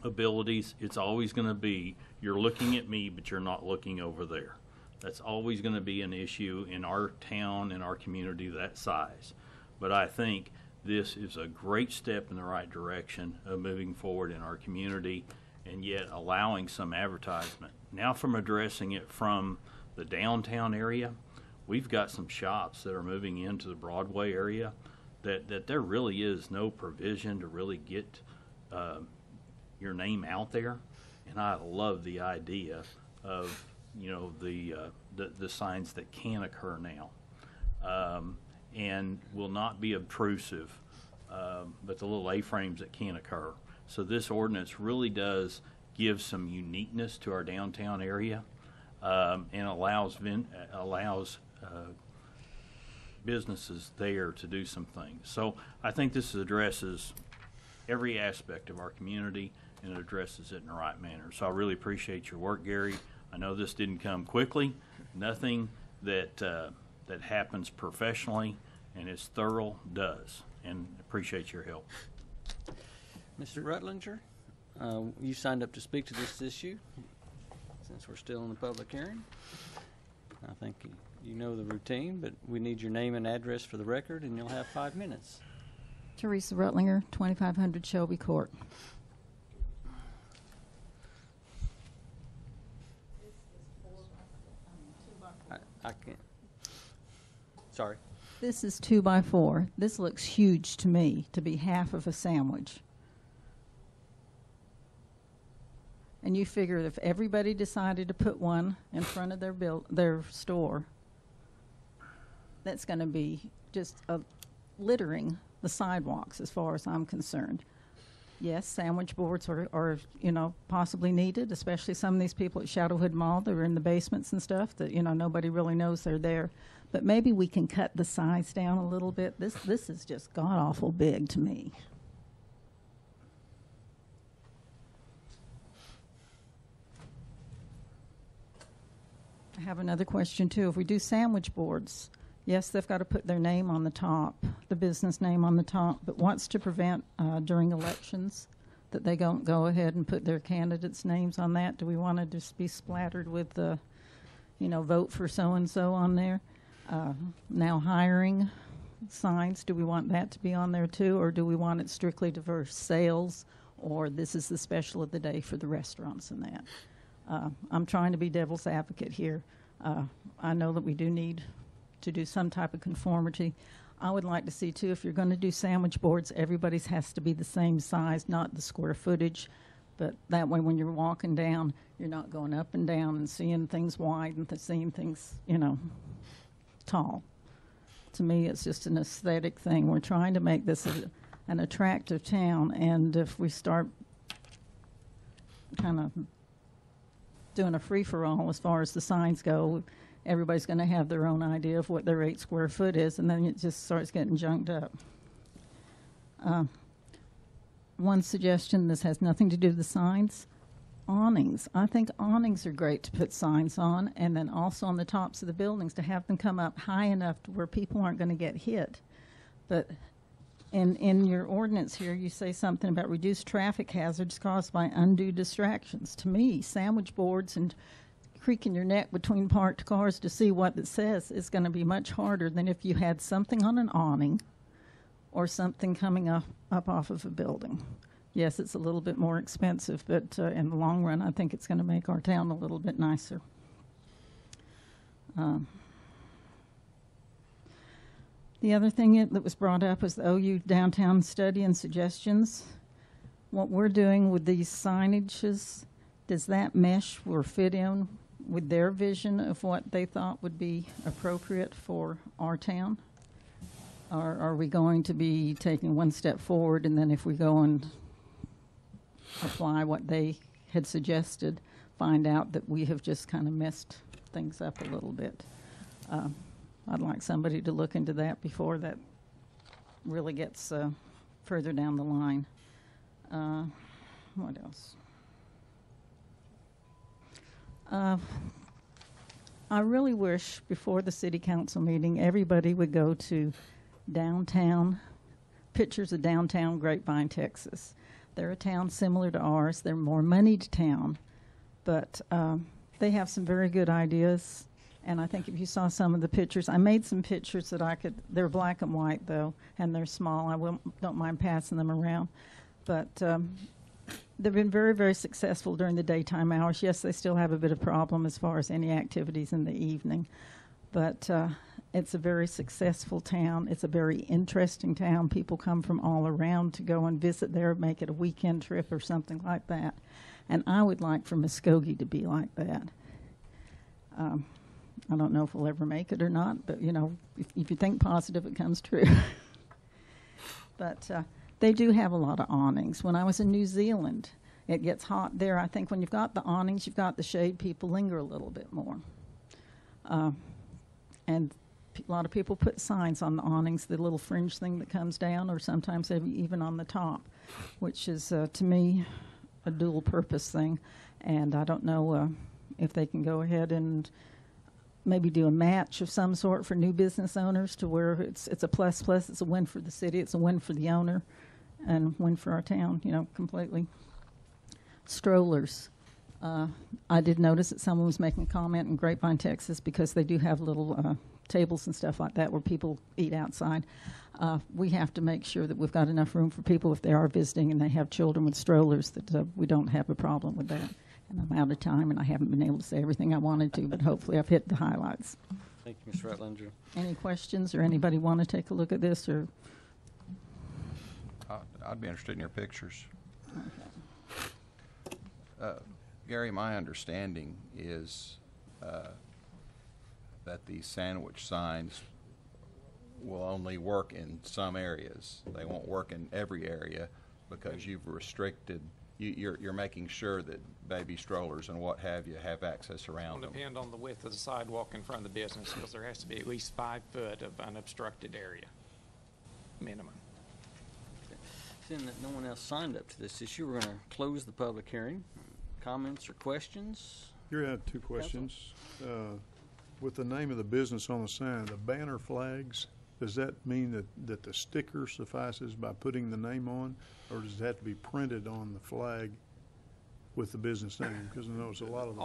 abilities, it's always going to be, you're looking at me, but you're not looking over there. That's always going to be an issue in our town, in our community that size. But I think this is a great step in the right direction of moving forward in our community, and yet allowing some advertisement. Now, from addressing it from the downtown area, we've got some shops that are moving into the Broadway area that there really is no provision to really get your name out there. And I love the idea of the signs that can occur now, and will not be obtrusive, but the little A-frames that can occur. So this ordinance really does give some uniqueness to our downtown area, and allows businesses there to do some things. So I think this addresses every aspect of our community, and it addresses it in the right manner. So I really appreciate your work, Gary. I know this didn't come quickly. Nothing that happens professionally and is thorough does, and appreciate your help. Mr. Rutlinger, you signed up to speak to this issue since we're still in the public hearing. I think you know the routine, but we need your name and address for the record, and you'll have 5 minutes. Teresa Rutlinger, 2500 Shelby Court. I can't. Sorry. This is 2x4. This looks huge to me to be half of a sandwich. And you figure if everybody decided to put one in front of their store, that's going to be just littering the sidewalks as far as I'm concerned. Yes, sandwich boards are possibly needed, especially some of these people at Shadowhood Mall that are in the basements and stuff that, nobody really knows they're there. But maybe we can cut the size down a little bit. This is just god-awful big to me. I have another question, too. If we do sandwich boards, yes, they've got to put their name on the top, the business name on the top, but what's to prevent during elections that they don't go ahead and put their candidates' names on that? Do we want to just be splattered with the, vote for so-and-so on there? Now hiring, signs, do we want that to be on there too, or do we want it strictly diverse sales, or this is the special of the day for the restaurants and that? I'm trying to be devil's advocate here. I know that we do need to do some type of conformity. I would like to see too, if you're going to do sandwich boards, everybody's has to be the same size, not the square footage. But that way, when you're walking down, you're not going up and down and seeing things wide and seeing things, tall. To me, it's just an aesthetic thing. We're trying to make this an attractive town, and if we start kind of doing a free-for-all as far as the signs go, everybody's going to have their own idea of what their 8 square foot is, and then it just starts getting junked up. One suggestion, this has nothing to do with the signs, awnings. I think awnings are great to put signs on, and then also on the tops of the buildings to have them come up high enough to where people aren't going to get hit. But in your ordinance here, you say something about reduced traffic hazards caused by undue distractions. To me, sandwich boards and creaking your neck between parked cars to see what it says is going to be much harder than if you had something on an awning or something coming up off of a building. Yes, it's a little bit more expensive, but in the long run, I think it's going to make our town a little bit nicer. The other thing that was brought up was the OU downtown study and suggestions. What we're doing with these signages, does that mesh or fit in with their vision of what they thought would be appropriate for our town? Or are we going to be taking one step forward, and then if we go and apply what they had suggested, find out that we have just kind of messed things up a little bit? I'd like somebody to look into that before that really gets further down the line. What else? I really wish before the city council meeting everybody would go to downtown, pictures of downtown Grapevine, Texas. They're a town similar to ours. They're more moneyed town, but they have some very good ideas. And I think if you saw some of the pictures, I made some pictures that they're black and white though, and they're small. Don't mind passing them around. But they've been very, very successful during the daytime hours. Yes, they still have a bit of problem as far as any activities in the evening. But it's a very successful town. It's a very interesting town. People come from all around to go and visit there, make it a weekend trip or something like that. And I would like for Muskogee to be like that. I don't know if we'll ever make it or not, but, if you think positive, it comes true. But they do have a lot of awnings. When I was in New Zealand, it gets hot there. I think when you've got the awnings, you've got the shade, people linger a little bit more. And a lot of people put signs on the awnings, the little fringe thing that comes down, or sometimes even on the top, which is, to me, a dual-purpose thing. And I don't know if they can go ahead and maybe do a match of some sort for new business owners to where it's a plus, it's a win for the city, it's a win for the owner, and win for our town, completely. Strollers. I did notice that someone was making a comment in Grapevine, Texas, because they do have little tables and stuff like that where people eat outside. We have to make sure that we've got enough room for people if they are visiting and they have children with strollers, that we don't have a problem with that. And I'm out of time, and I haven't been able to say everything I wanted to, but hopefully I've hit the highlights. Thank you, Ms. Rutlinger. Any questions, or anybody want to take a look at this? Or I'd be interested in your pictures. Okay. Gary, my understanding is that these sandwich signs will only work in some areas. They won't work in every area because you've restricted. You're making sure that baby strollers and what have you have access around them. It'll depend on the width of the sidewalk in front of the business, because there has to be at least 5 foot of unobstructed area, minimum. Seeing that no one else signed up to this issue, we're going to close the public hearing. Comments or questions? Here I have 2 questions. With the name of the business on the sign, the banner flags, does that mean that the sticker suffices by putting the name on, or does it have to be printed on the flag with the business name? Because I notice a lot of the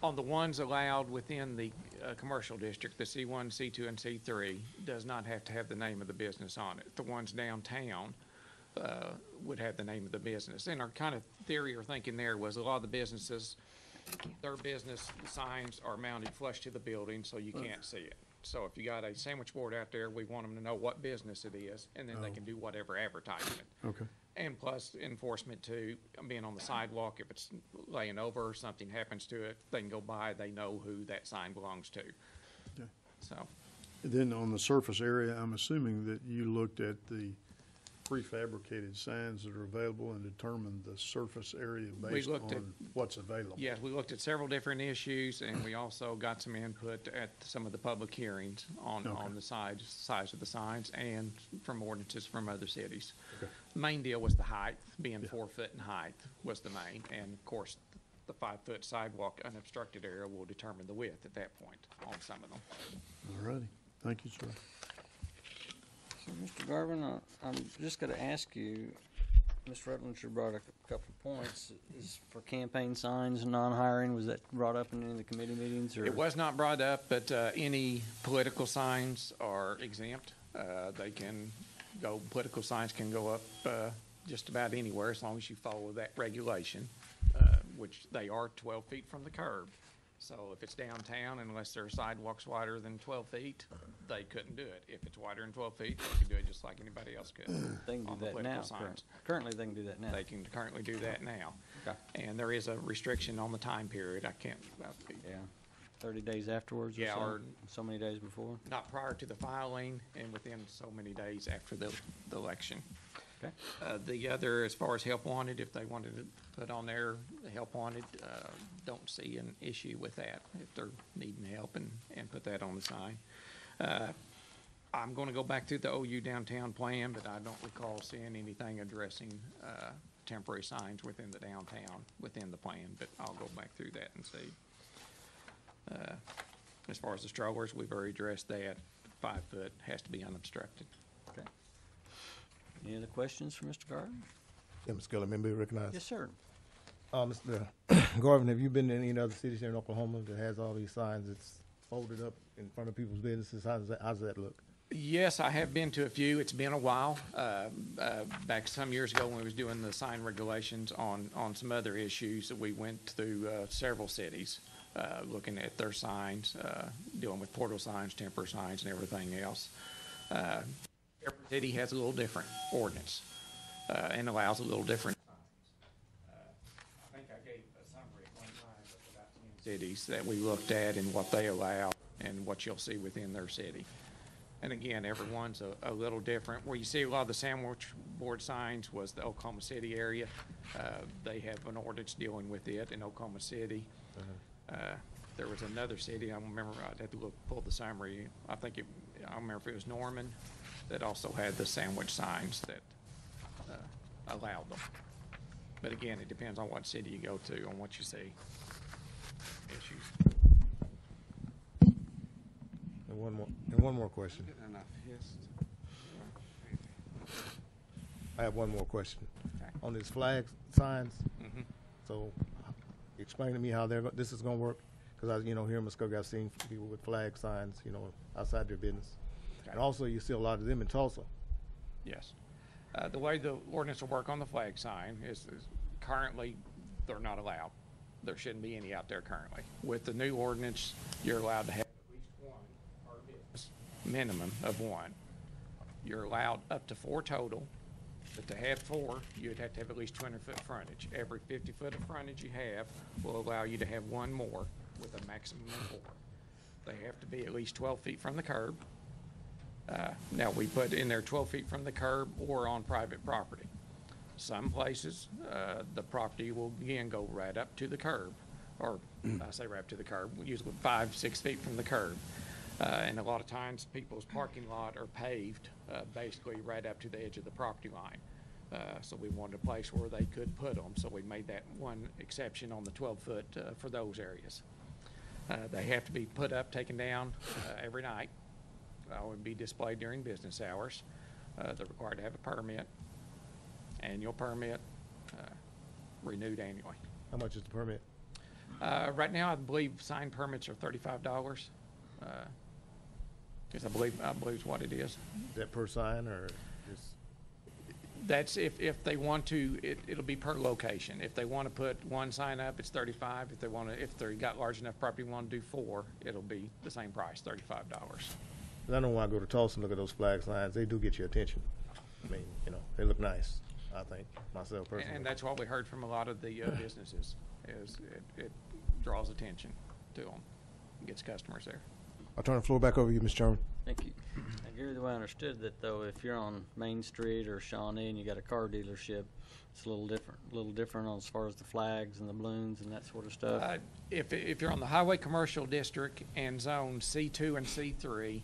On the ones allowed within the commercial district, the C1, C2, and C3 does not have to have the name of the business on it. The ones downtown would have the name of the business. And our kind of theory or thinking there was a lot of the businesses, their business signs are mounted flush to the building so you can't see it. So if you got a sandwich board out there, we want them to know what business it is, and then they can do whatever advertisement. Okay. And plus enforcement too, being on the sidewalk, if it's laying over or something happens to it, they can go by, they know who that sign belongs to. Yeah. So, Then on the surface area, I'm assuming that you looked at the prefabricated signs that are available and determined the surface area based on what's available. yes, we looked at several different issues, and we also got some input at some of the public hearings on the size of the signs and from ordinances from other cities. Okay. The main deal was the height, being 4 foot in height was the main, and of course, the 5 foot sidewalk unobstructed area will determine the width at that point on some of them. All righty. Thank you, sir. So, Mr. Garvin, I'm just going to ask you, Ms. Rutlinger brought a couple of points. Is for campaign signs and non-hiring, was that brought up in any of the committee meetings? Or? It was not brought up, but any political signs are exempt. Political signs can go up just about anywhere as long as you follow that regulation, which they are 12 feet from the curb. So if it's downtown, unless their sidewalk's wider than 12 feet, they couldn't do it. If it's wider than 12 feet, they can do it just like anybody else could. They can do that now. Currently, they can do that now. They can currently do that now. Okay. And there is a restriction on the time period. I can't. Yeah. 30 days afterwards. Yeah, or so many days before. Not prior to the filing, and within so many days after the election. Okay. The other, as far as help wanted, if they wanted to put on there help wanted, don't see an issue with that if they're needing help and put that on the sign. I'm going to go back to the OU downtown plan, but I don't recall seeing anything addressing temporary signs within the downtown within the plan, but I'll go back through that and see. As far as the strollers, we've already addressed that. 5 foot has to be unobstructed. Okay. Any other questions for Mr. Garvin? Yeah, Mr. Scully, may be recognized. Yes, sir. Mr. Garvin, have you been in any other cities here in Oklahoma that has all these signs that's folded up in front of people's businesses? How does that look? Yes, I have been to a few. It's been a while. Back some years ago when we was doing the sign regulations on some other issues, we went through several cities looking at their signs, dealing with portal signs, temporary signs, and everything else. Every city has a little different ordinance and allows a little different. I think I gave a summary at one time of about 10 cities that we looked at and what they allow and what you'll see within their city. And again, everyone's a little different. Where you see a lot of the sandwich board signs was the Oklahoma City area. They have an ordinance dealing with it in Oklahoma City. There was another city, I don't remember, I'd have to pull the summary. I don't remember if it was Norman, that also had the sandwich signs that allowed them. But again, it depends on what city you go to, on what you see. Issues. And one more question. I have one more question. Okay. On these flag signs, Mm-hmm. so explain to me how this is going to work. Because, here in Muskogee, I've seen people with flag signs, outside their business. Okay. And also, you see a lot of them in Tulsa. Yes. The way the ordinance will work on the flag sign is currently they're not allowed. There shouldn't be any out there currently. With the new ordinance, you're allowed to have at least one per business, minimum of one. You're allowed up to 4 total, but to have 4, you'd have to have at least 200-foot frontage. Every 50 foot of frontage you have will allow you to have one more with a maximum of 4. They have to be at least 12 feet from the curb. Now, we put in there 12 feet from the curb or on private property. Some places, the property will again go right up to the curb, or I say right up to the curb, usually 5-6 feet from the curb. And a lot of times, people's parking lot are paved basically right up to the edge of the property line. So we wanted a place where they could put them, so we made that one exception on the 12-foot for those areas. They have to be put up, taken down every night. Would be displayed during business hours. They're required to have a permit, annual permit, renewed annually. How much is the permit? Right now, I believe sign permits are $35. Yes, I believe is what it is. Is that per sign or just? That's if they want to, it'll be per location. If they want to put one sign up, it's 35. If they got large enough property and want to do 4, it'll be the same price, $35. I know when I go to Tulsa and look at those flag signs, they do get your attention. I mean, they look nice, I think, myself personally. And that's what we heard from a lot of the businesses, is it draws attention to them, gets customers there. I'll turn the floor back over to you, Mr. Chairman. Thank you. Gary, the way I understood that, though, if you're on Main Street or Shawnee and you got a car dealership, it's a little different as far as the flags and the balloons and that sort of stuff. If you're on the Highway Commercial District and Zone C2 and C3,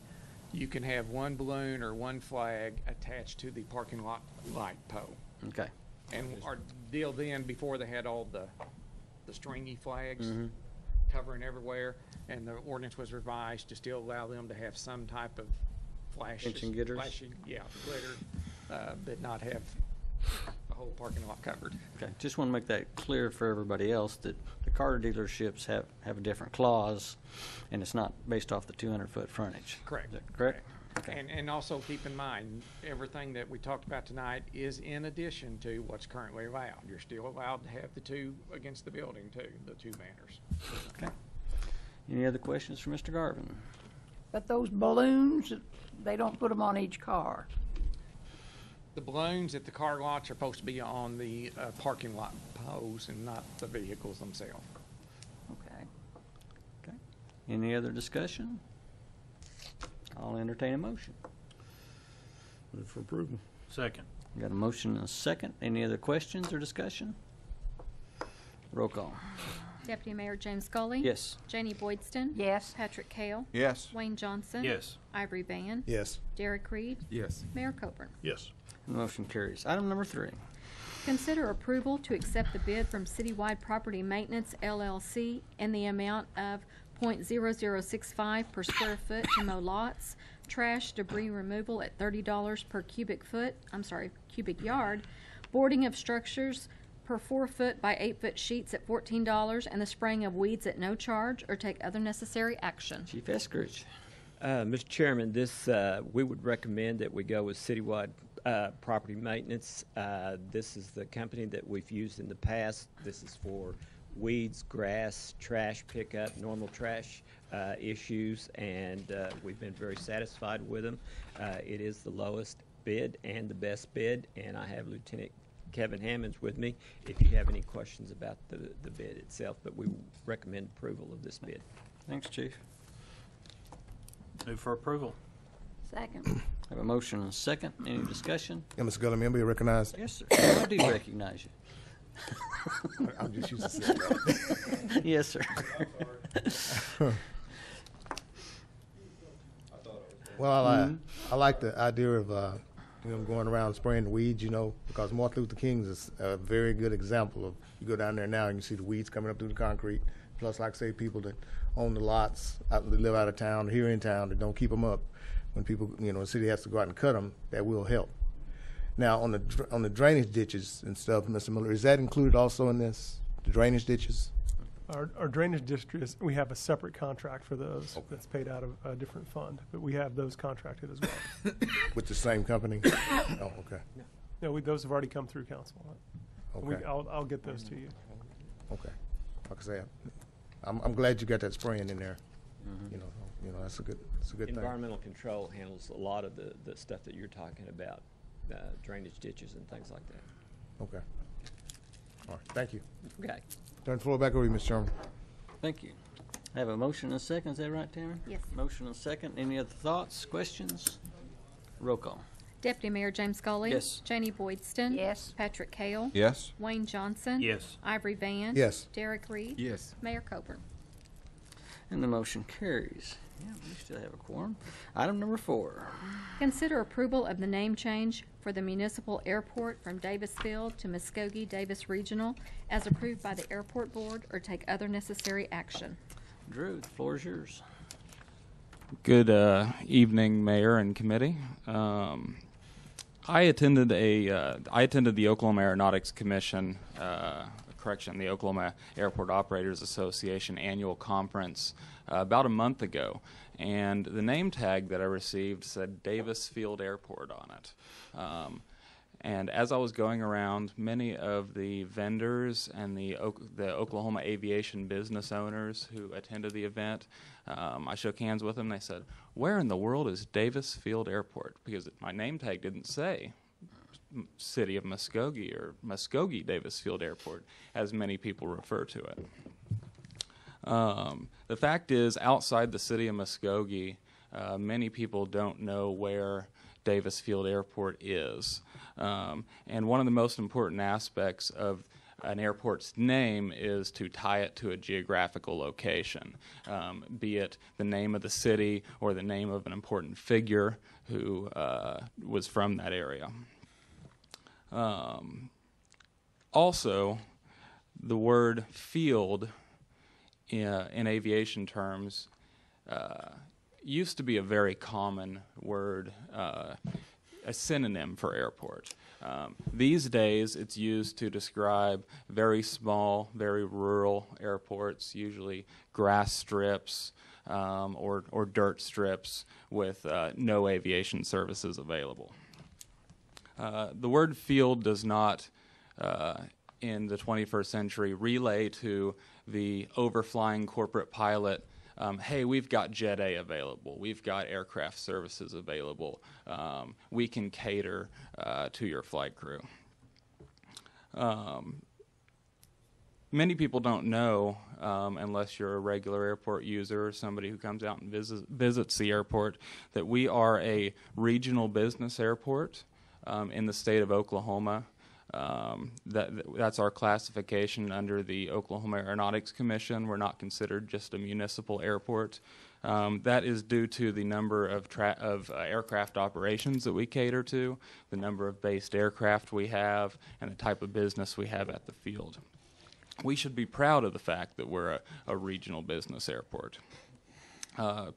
you can have one balloon or one flag attached to the parking lot light pole. Okay. And our deal then, before they had all the stringy flags covering everywhere, and the ordinance was revised to still allow them to have some type of Attention getters? Glitter, but not have the whole parking lot covered. Okay, just want to make that clear for everybody else that the car dealerships have a different clause, and it's not based off the 200-foot frontage. Correct. Is that correct? Okay. And also keep in mind, everything that we talked about tonight is in addition to what's currently allowed. You're still allowed to have the 2 against the building too, the 2 banners. Okay. Any other questions for Mr. Garvin? But those balloons, they don't put them on each car. The balloons at the car lots are supposed to be on the parking lot poles and not the vehicles themselves. Okay. Okay. Any other discussion? I'll entertain a motion. Move for approval. Second. Got a motion and a second. Any other questions or discussion? Roll call. Deputy Mayor James Scully. Yes. Janie Boydston. Yes. Patrick Kale. Yes. Wayne Johnson. Yes. Ivory Van. Yes. Derek Reed. Yes. Mayor Coburn. Yes. The motion carries. Item number 3. Consider approval to accept the bid from Citywide Property Maintenance LLC in the amount of .0065 per square foot to mow lots, trash debris removal at $30 per cubic yard, boarding of structures per 4-foot by 8-foot sheets at $14, and the spraying of weeds at no charge, or take other necessary action. Chief Eskridge. Mr. Chairman, we would recommend that we go with Citywide Property Maintenance. This is the company that we've used in the past. This is for weeds, grass, trash pickup, normal trash issues, and we've been very satisfied with them. It is the lowest bid and the best bid, and I have Lieutenant Kevin Hammonds with me if you have any questions about the bid itself, but we recommend approval of this bid. Thanks, Chief. Move for approval. Second. Have a motion and a second. Any discussion? Yeah, Mr. Gully, may I be recognized? Yes, sir. I do recognize you. I'm just used to saying that. Yes, sir. Well, I like the idea of going around spraying the weeds, because Martin Luther King is a very good example of, you go down there now and you see the weeds coming up through the concrete. Plus, like I say, people that own the lots, that live out of town, here in town, that don't keep them up. When people, the city has to go out and cut them, that will help. Now, on the drainage ditches and stuff, Mr. Miller, is that included also in this, the drainage ditches? Our drainage districts, we have a separate contract for those that's paid out of a different fund, but we have those contracted as well. With the same company? Oh, okay. No, those have already come through council. Okay. I'll get those to you. Okay. Like I say, I'm glad you got that spraying in there. That's a good thing. Environmental control handles a lot of the stuff that you're talking about, drainage ditches and things like that. Okay. All right. Thank you. Okay. Turn the floor back over to you, Mr. Chairman. Thank you. I have a motion and a second. Is that right, Tamara? Yes. Motion and a second. Any other thoughts, questions? Roll call. Deputy Mayor James Scully. Yes. Janie Boydston. Yes. Patrick Kale. Yes. Wayne Johnson. Yes. Ivory Van. Yes. Derek Reed. Yes. Mayor Coburn. And the motion carries. Yeah, we still have a quorum. Item number 4. Consider approval of the name change for the municipal airport from Davis Field to Muskogee Davis Regional as approved by the airport board, or take other necessary action. Drew, the floor is yours. Good evening, Mayor and committee. I attended the Oklahoma Aeronautics Commission a the Oklahoma Airport Operators Association annual conference about a month ago, and the name tag that I received said Davis Field Airport on it. And as I was going around, many of the vendors and the Oklahoma aviation business owners who attended the event, I shook hands with them. They said, "Where in the world is Davis Field Airport?" Because my name tag didn't say City of Muskogee or Muskogee Davis Field Airport, as many people refer to it. The fact is, outside the city of Muskogee, many people don't know where Davis Field Airport is. And one of the most important aspects of an airport's name is to tie it to a geographical location, be it the name of the city or the name of an important figure who was from that area. Also, the word field in aviation terms used to be a very common word, a synonym for airport. These days, it's used to describe very small, very rural airports, usually grass strips or dirt strips with no aviation services available. The word field does not, in the 21st century, relay to the overflying corporate pilot, hey, we've got Jet A available, we've got aircraft services available, we can cater to your flight crew. Many people don't know, unless you're a regular airport user or somebody who comes out and visits the airport, that we are a regional business airport in the state of Oklahoma. That's our classification under the Oklahoma Aeronautics Commission. We're not considered just a municipal airport. That is due to the number of aircraft operations that we cater to, the number of based aircraft we have, and the type of business we have at the field. We should be proud of the fact that we're a regional business airport,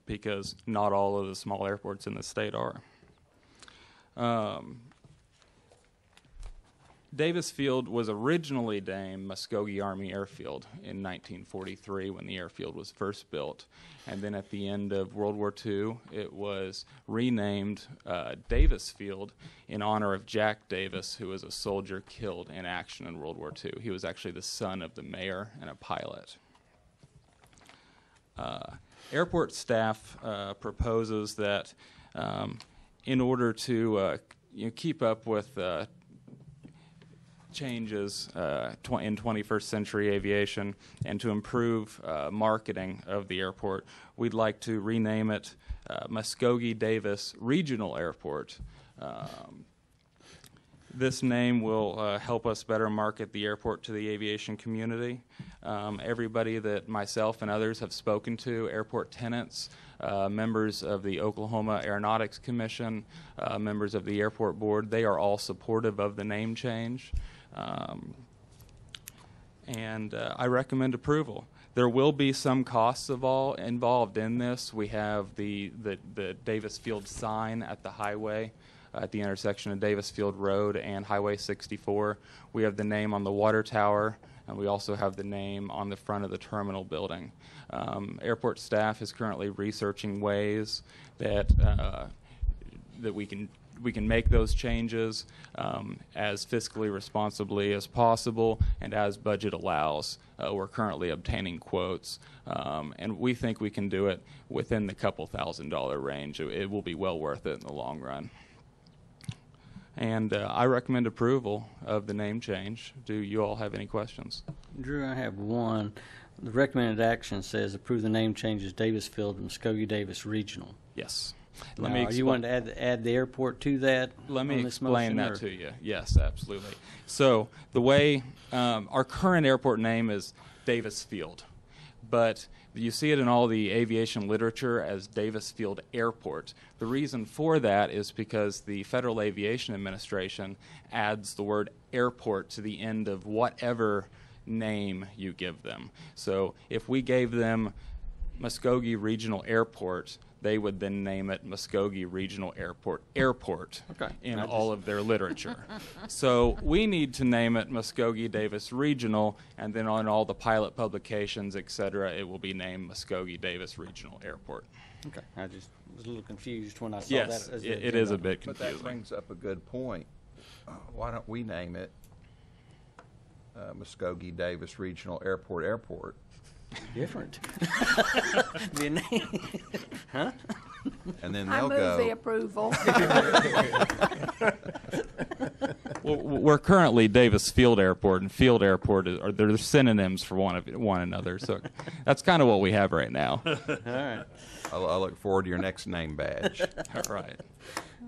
because not all of the small airports in the state are. Davis Field was originally named Muskogee Army Airfield in 1943 when the airfield was first built. And then at the end of World War II, it was renamed Davis Field in honor of Jack Davis, who was a soldier killed in action in World War II. He was actually the son of the mayor and a pilot. Airport staff proposes that in order to keep up with changes in 21st century aviation and to improve marketing of the airport, we'd like to rename it Muskogee Davis Regional Airport. This name will help us better market the airport to the aviation community. Everybody that myself and others have spoken to, airport tenants, members of the Oklahoma Aeronautics Commission, members of the airport board, they are all supportive of the name change. And I recommend approval. There will be some costs involved in this. We have the Davis Field sign at the highway at the intersection of Davis Field Road and Highway 64. We have the name on the water tower, and we also have the name on the front of the terminal building. Airport staff is currently researching ways that we can make those changes as fiscally responsibly as possible and as budget allows. We're currently obtaining quotes, and we think we can do it within the couple $1,000 range. It will be well worth it in the long run. And I recommend approval of the name change. Do you all have any questions? Drew, I have one. The recommended action says approve the name changes Davis Field and Muskogee Davis Regional. Yes. Now, are you wanting to add the airport to that? Let me explain that to you. Yes, absolutely. So the way our current airport name is Davis Field, but you see it in all the aviation literature as Davis Field Airport. The reason for that is because the Federal Aviation Administration adds the word airport to the end of whatever name you give them. So if we gave them Muskogee Regional Airport, they would then name it Muskogee Regional Airport Okay. in I all of their literature. So we need to name it Muskogee Davis Regional, and then on all the pilot publications, et cetera, it will be named Muskogee Davis Regional Airport. Okay, I just was a little confused when I saw Yes, that. As it is a bit But confusing. that brings up a good point. Why don't we name it Muskogee Davis Regional Airport? Different. Be a name. Huh? And then I they'll move the go. approval. Well, we're currently Davis Field Airport, and Field Airport are they're synonyms for one another. So that's kind of what we have right now. All right. I look forward to your next name badge. All right.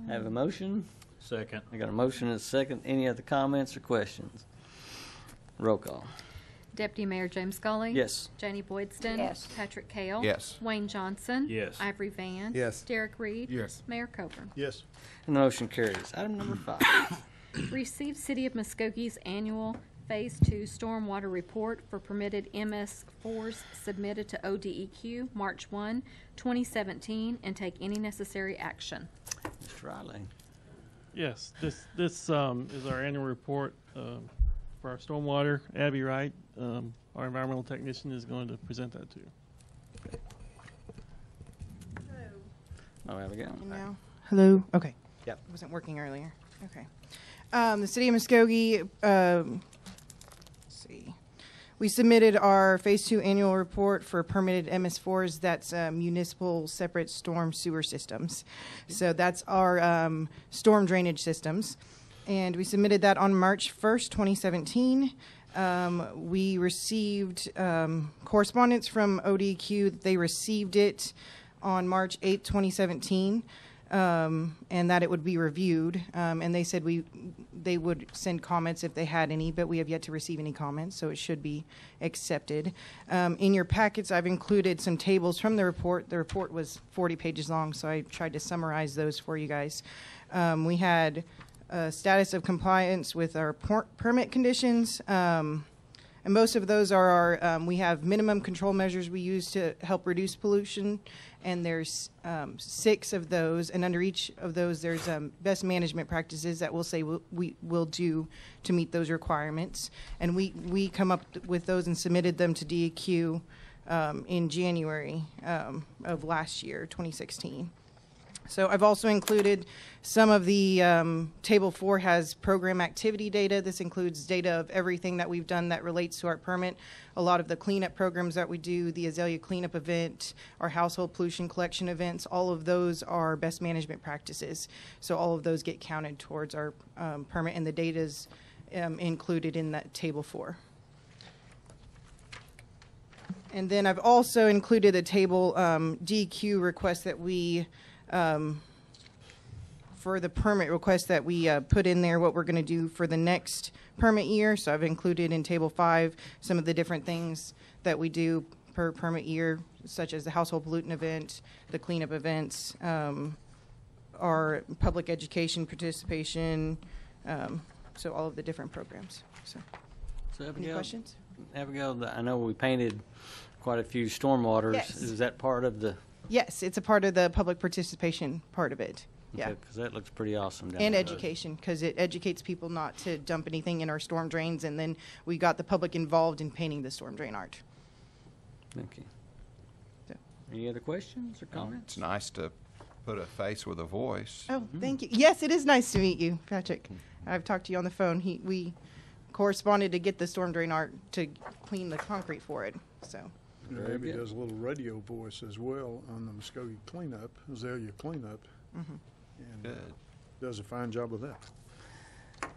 Have a motion? Second. I got a motion and a second. Any other comments or questions? Roll call. Deputy Mayor James Scully. Yes. Janie Boydston. Yes. Patrick Kale. Yes. Wayne Johnson. Yes. Ivory Van. Yes. Derek Reed. Yes. Mayor Coburn. Yes. And the motion carries. Item number 5. Receive City of Muskogee's annual Phase 2 Stormwater Report for permitted MS4s submitted to ODEQ March 1, 2017, and take any necessary action. Mr. Riley. Yes, this is our annual report for our stormwater. Abby Wright, our environmental technician, is going to present that to you. Oh, Abigail. Now, hello. Okay. Yep. It wasn't working earlier. Okay. The City of Muskogee. Let's see. We submitted our Phase 2 annual report for permitted MS4s. That's municipal separate storm sewer systems. So that's our storm drainage systems. And we submitted that on March 1st, 2017. We received correspondence from ODQ that they received it on March 8th, 2017, and that it would be reviewed. And they said they would send comments if they had any, but we have yet to receive any comments, so it should be accepted. In your packets, I've included some tables from the report. The report was 40 pages long, so I tried to summarize those for you guys. We had status of compliance with our permit conditions. And most of those are our, we have minimum control measures we use to help reduce pollution, and there's 6 of those, and under each of those there's best management practices that we'll say we will do to meet those requirements. And we come up with those and submitted them to DEQ in January of last year, 2016. So I've also included some of the, Table 4 has program activity data. This includes data of everything that we've done that relates to our permit. A lot of the cleanup programs that we do, the Azalea cleanup event, our household pollution collection events, all of those are best management practices. So all of those get counted towards our permit, and the data's included in that Table 4. And then I've also included a table, DEQ request that we for the permit request that we put in there, what we're going to do for the next permit year. So I've included in Table 5 some of the different things that we do per permit year, such as the household pollutant event, the cleanup events, our public education participation, so all of the different programs. So Abigail, any questions? Abigail, I know we painted quite a few stormwaters. Yes. Is that part of the? Yes, it's a part of the public participation part of it. Yeah. Because that looks pretty awesome down And there. education, because it educates people not to dump anything in our storm drains, and then we got the public involved in painting the storm drain art. Thank you. So. Any other questions or comments? It's nice to put a face with a voice. Oh, thank you. Yes, it is nice to meet you, Patrick. I've talked to you on the phone. We corresponded to get the storm drain art to clean the concrete for it. So. Yeah, Abby does a little radio voice as well on the Muskogee cleanup, Azalea cleanup. Mm-hmm. And Good. does a fine job of that.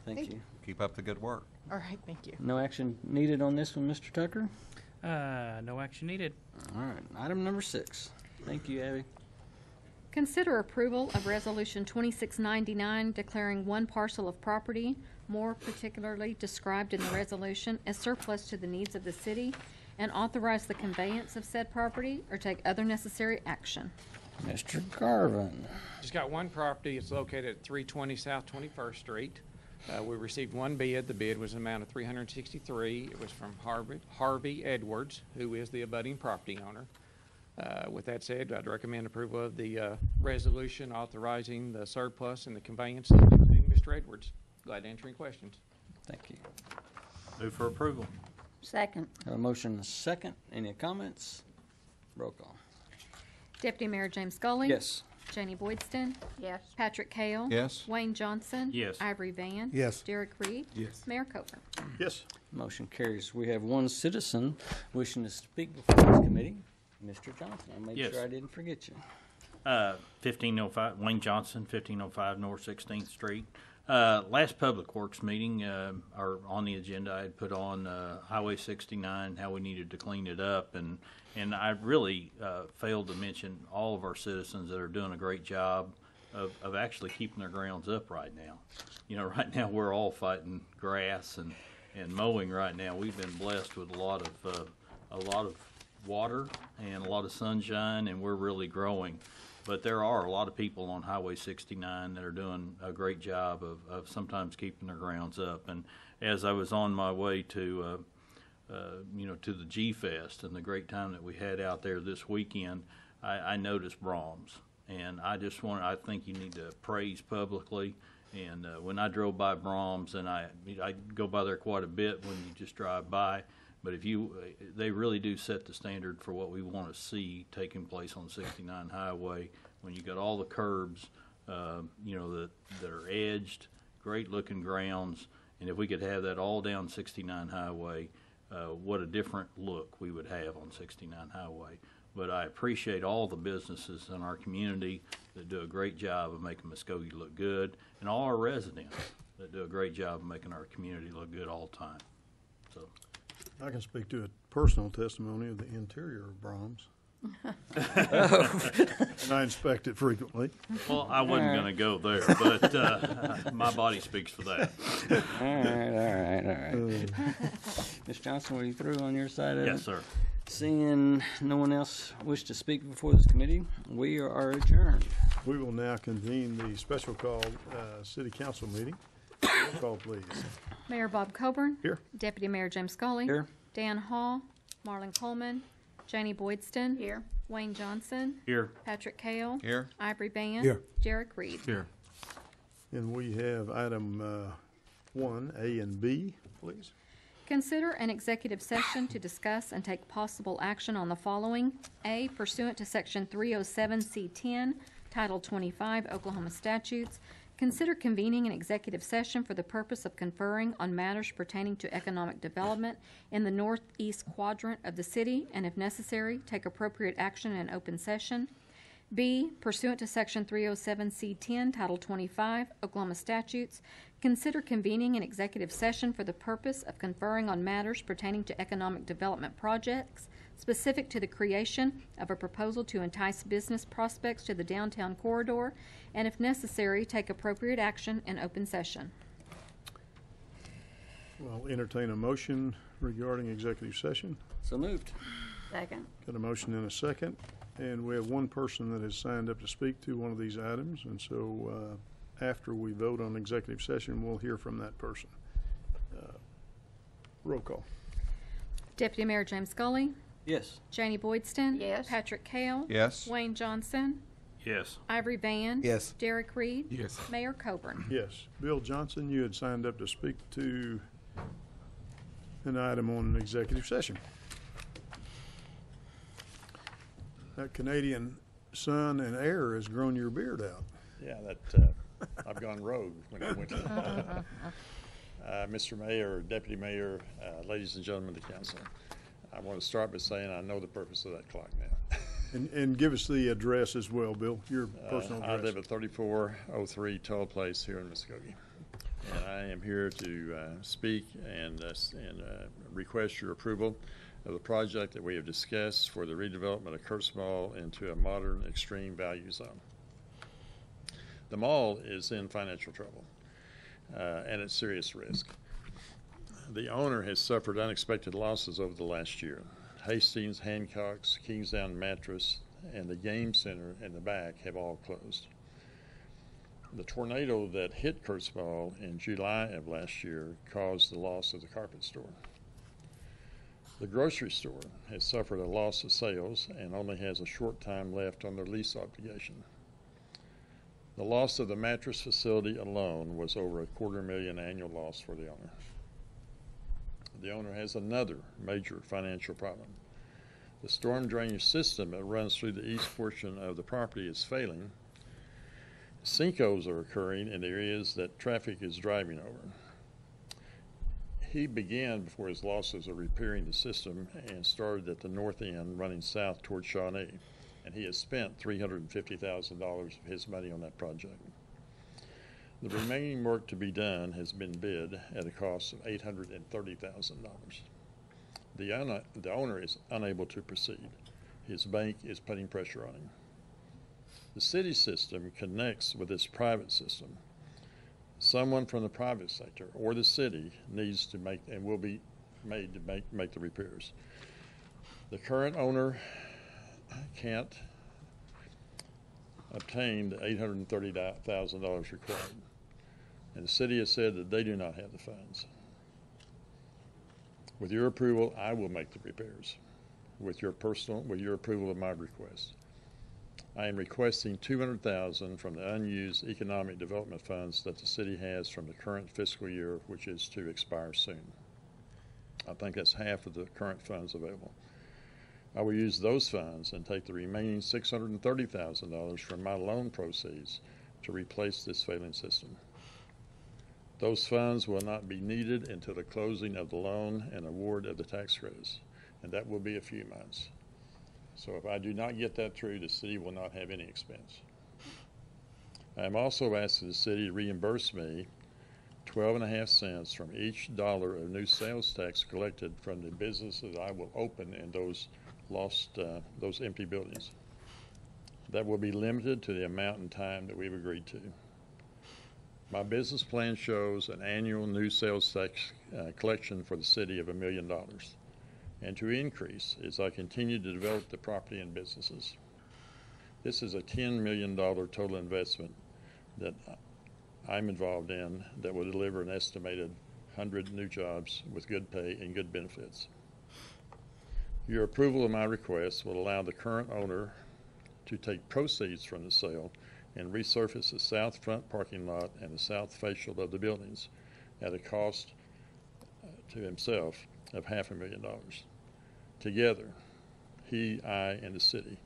Thank you. Keep up the good work. All right, thank you. No action needed on this one, Mr. Tucker? No action needed. All right. Item number 6. Thank you, Abby. Consider approval of Resolution 2699 declaring one parcel of property, more particularly described in the resolution, as surplus to the needs of the city, and authorize the conveyance of said property or take other necessary action. Mr. Garvin. Just got one property. It's located at 320 South 21st Street. We received one bid. The bid was an amount of $363. It was from Harvey Edwards, who is the abutting property owner. With that said, I'd recommend approval of the resolution authorizing the surplus and the conveyance of the building. Mr. Edwards, glad to answer any questions. Thank you. Move for approval. Second. Have a motion and a second. Any comments? Roll call. Deputy Mayor James Scully. Yes. Janie Boydston. Yes. Patrick Kale. Yes. Wayne Johnson. Yes. Ivory Van. Yes. Derek Reed. Yes. Mayor Copeland. Yes. Motion carries. We have one citizen wishing to speak before this committee. Mr. Johnson, I made Yes. sure I didn't forget you. 1505, Wayne Johnson, 1505 North 16th Street. Last Public Works meeting, or on the agenda, I had put on Highway 69, how we needed to clean it up, and I really failed to mention all of our citizens that are doing a great job of actually keeping their grounds up right now. You know, right now we're all fighting grass and mowing right now. We've been blessed with a lot of water and a lot of sunshine, and we're really growing. But there are a lot of people on Highway 69 that are doing a great job of sometimes keeping their grounds up. And as I was on my way to, to the G-Fest and the great time that we had out there this weekend, I noticed Brahms. And I think you need to praise publicly. And when I drove by Brahms, and I go by there quite a bit when you just drive by, but they really do set the standard for what we want to see taking place on 69 Highway. When you got all the curbs, that are edged, great looking grounds, and if we could have that all down 69 Highway, what a different look we would have on 69 Highway. But I appreciate all the businesses in our community that do a great job of making Muskogee look good, and all our residents that do a great job of making our community look good all the time. So. I can speak to a personal testimony of the interior of Brahms. And I inspect it frequently. Well, I wasn't going to go there, but my body speaks for that. All right. Ms. Johnson, were you through on your side of it? Yes, sir. Seeing no one else wish to speak before this committee, we are adjourned. We will now convene the special call city council meeting. Roll call, please. Mayor Bob Coburn. Here. Deputy Mayor James Scully. Here. Dan Hall. Marlon Coleman. Janie Boydston. Here. Wayne Johnson. Here. Patrick Kale. Here. Ivory Van. Here. Derek Reed. Here. And we have item 1, A and B, please. Consider an executive session to discuss and take possible action on the following. A, pursuant to Section 307C10, Title 25 Oklahoma statutes, consider convening an executive session for the purpose of conferring on matters pertaining to economic development in the northeast quadrant of the city, and if necessary, take appropriate action in open session. B, pursuant to Section 307C10, Title 25 Oklahoma statutes, consider convening an executive session for the purpose of conferring on matters pertaining to economic development projects specific to the creation of a proposal to entice business prospects to the downtown corridor, and if necessary, take appropriate action in open session. I'll entertain a motion regarding executive session. So moved. Second. Got a motion and a second, and we have one person that has signed up to speak to one of these items, and so after we vote on executive session, we'll hear from that person. Roll call. Deputy Mayor James Scully. Yes. Janie Boydston. Yes. Patrick Kale. Yes. Wayne Johnson. Yes. Ivory Van. Yes. Derek Reed. Yes. Mayor Coburn. Yes. Bill Johnson, you had signed up to speak to an item on an executive session. That Canadian sun and air has grown your beard out. Yeah, I've gone rogue when I went to Mr. Mayor, Deputy Mayor, ladies and gentlemen of the council. I want to start by saying I know the purpose of that clock now. And give us the address as well, Bill, your personal I address. live at 3403 Toll Place here in Muskogee. And I am here to speak and request your approval of the project that we have discussed for the redevelopment of Kurtz Mall into a modern extreme value zone. The mall is in financial trouble and at serious risk. The owner has suffered unexpected losses over the last year. Hastings, Hancock's, Kingsdown Mattress, and the game center in the back have all closed. The tornado that hit Kurtz Mall in July of last year caused the loss of the carpet store. The grocery store has suffered a loss of sales and only has a short time left on their lease obligation. The loss of the mattress facility alone was over $250,000 annual loss for the owner. The owner has another major financial problem. The storm drainage system that runs through the east portion of the property is failing. Sinkholes are occurring in areas that traffic is driving over. He began before his losses of repairing the system and started at the north end running south toward Shawnee, and he has spent $350,000 of his money on that project. The remaining work to be done has been bid at a cost of $830,000. The owner is unable to proceed. His bank is putting pressure on him. The city system connects with this private system. Someone from the private sector or the city needs to make and will be made to make the repairs. The current owner can't obtain the $830,000 required, and the city has said that they do not have the funds. With your approval, I will make the repairs. With your approval of my request. I am requesting $200,000 from the unused economic development funds that the city has from the current fiscal year, which is to expire soon. I think that's half of the current funds available. I will use those funds and take the remaining $630,000 from my loan proceeds to replace this failing system. Those funds will not be needed until the closing of the loan and award of the tax credits, and that will be a few months. So if I do not get that through, the city will not have any expense. I am also asking the city to reimburse me 12.5 cents from each dollar of new sales tax collected from the businesses I will open in those empty buildings. That will be limited to the amount and time that we've agreed to. My business plan shows an annual new sales tax collection for the city of $1 million, and to increase as I continue to develop the property and businesses. This is a $10 million total investment that I'm involved in that will deliver an estimated 100 new jobs with good pay and good benefits. Your approval of my request will allow the current owner to take proceeds from the sale and resurface the south front parking lot and the south facial of the buildings at a cost to himself of $500,000. Together, he, I, and the city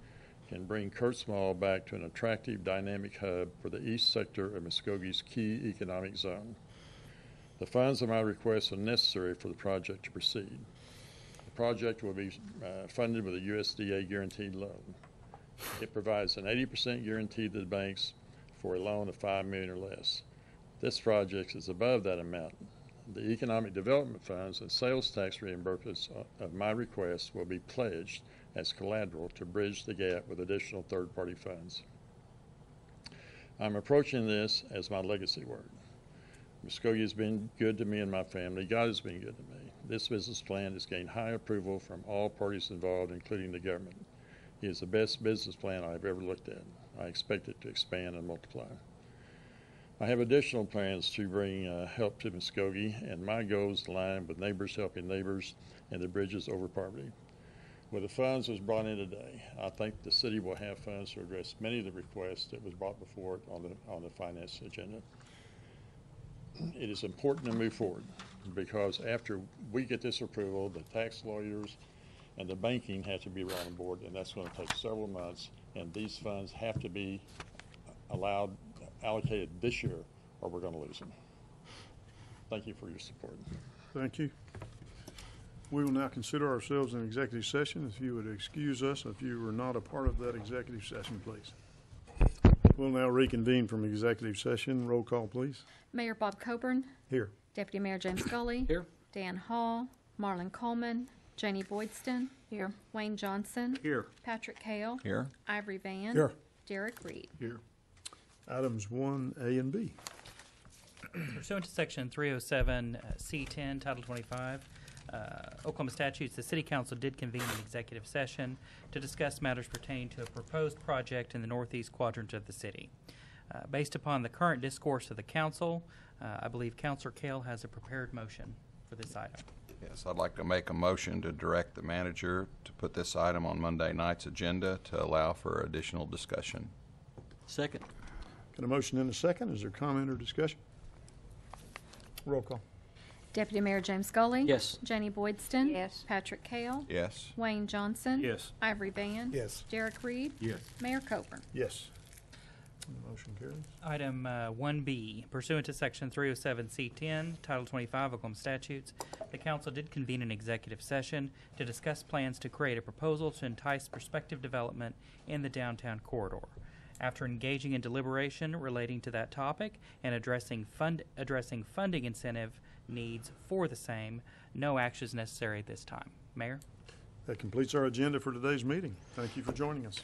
can bring Kurtz Mall back to an attractive, dynamic hub for the east sector of Muskogee's key economic zone. The funds of my request are necessary for the project to proceed. The project will be funded with a USDA guaranteed loan. It provides an 80% guarantee to the banks for a loan of $5 million or less. This project is above that amount. The economic development funds and sales tax reimbursements of my request will be pledged as collateral to bridge the gap with additional third-party funds. I'm approaching this as my legacy work. Muskogee has been good to me and my family. God has been good to me. This business plan has gained high approval from all parties involved, including the government. It is the best business plan I've ever looked at. I expect it to expand and multiply. I have additional plans to bring help to Muskogee, and my goals align with neighbors helping neighbors and the bridges over poverty. With the funds that was brought in today, I think the city will have funds to address many of the requests that was brought before it on the finance agenda. It is important to move forward because after we get this approval, the tax lawyers and the banking have to be brought on board, and that's going to take several months, and these funds have to be allocated this year or we're going to lose them. Thank you for your support. Thank you. We will now consider ourselves in executive session. If you would excuse us if you were not a part of that executive session, please. We'll now reconvene from executive session. Roll call, please. Mayor Bob Coburn. Here. Deputy Mayor James Scully. Here. Dan Hall. Marlon Coleman. Janie Boydston. Here. Wayne Johnson. Here. Patrick Hale. Here. Ivory Van. Here. Derek Reed. Here. Items 1A and B. Pursuant to Section 307 C10, Title 25, Oklahoma statutes, the City Council did convene an executive session to discuss matters pertaining to a proposed project in the northeast quadrant of the city. Based upon the current discourse of the council, I believe Councilor Kale has a prepared motion for this item. Yes, I'd like to make a motion to direct the manager to put this item on Monday night's agenda to allow for additional discussion. Second. Got a motion and a second. Is there comment or discussion? Roll call. Deputy Mayor James Scully. Yes. Janie Boydston. Yes. Patrick Kale. Yes. Wayne Johnson. Yes. Ivory Van. Yes. Derek Reed. Yes. Mayor Coburn. Yes. Motion carries. Item 1B, pursuant to Section 307C10, Title 25 Oklahoma Statutes, the council did convene an executive session to discuss plans to create a proposal to entice prospective development in the downtown corridor. After engaging in deliberation relating to that topic and addressing funding incentive needs for the same, no action is necessary at this time. Mayor? That completes our agenda for today's meeting. Thank you for joining us.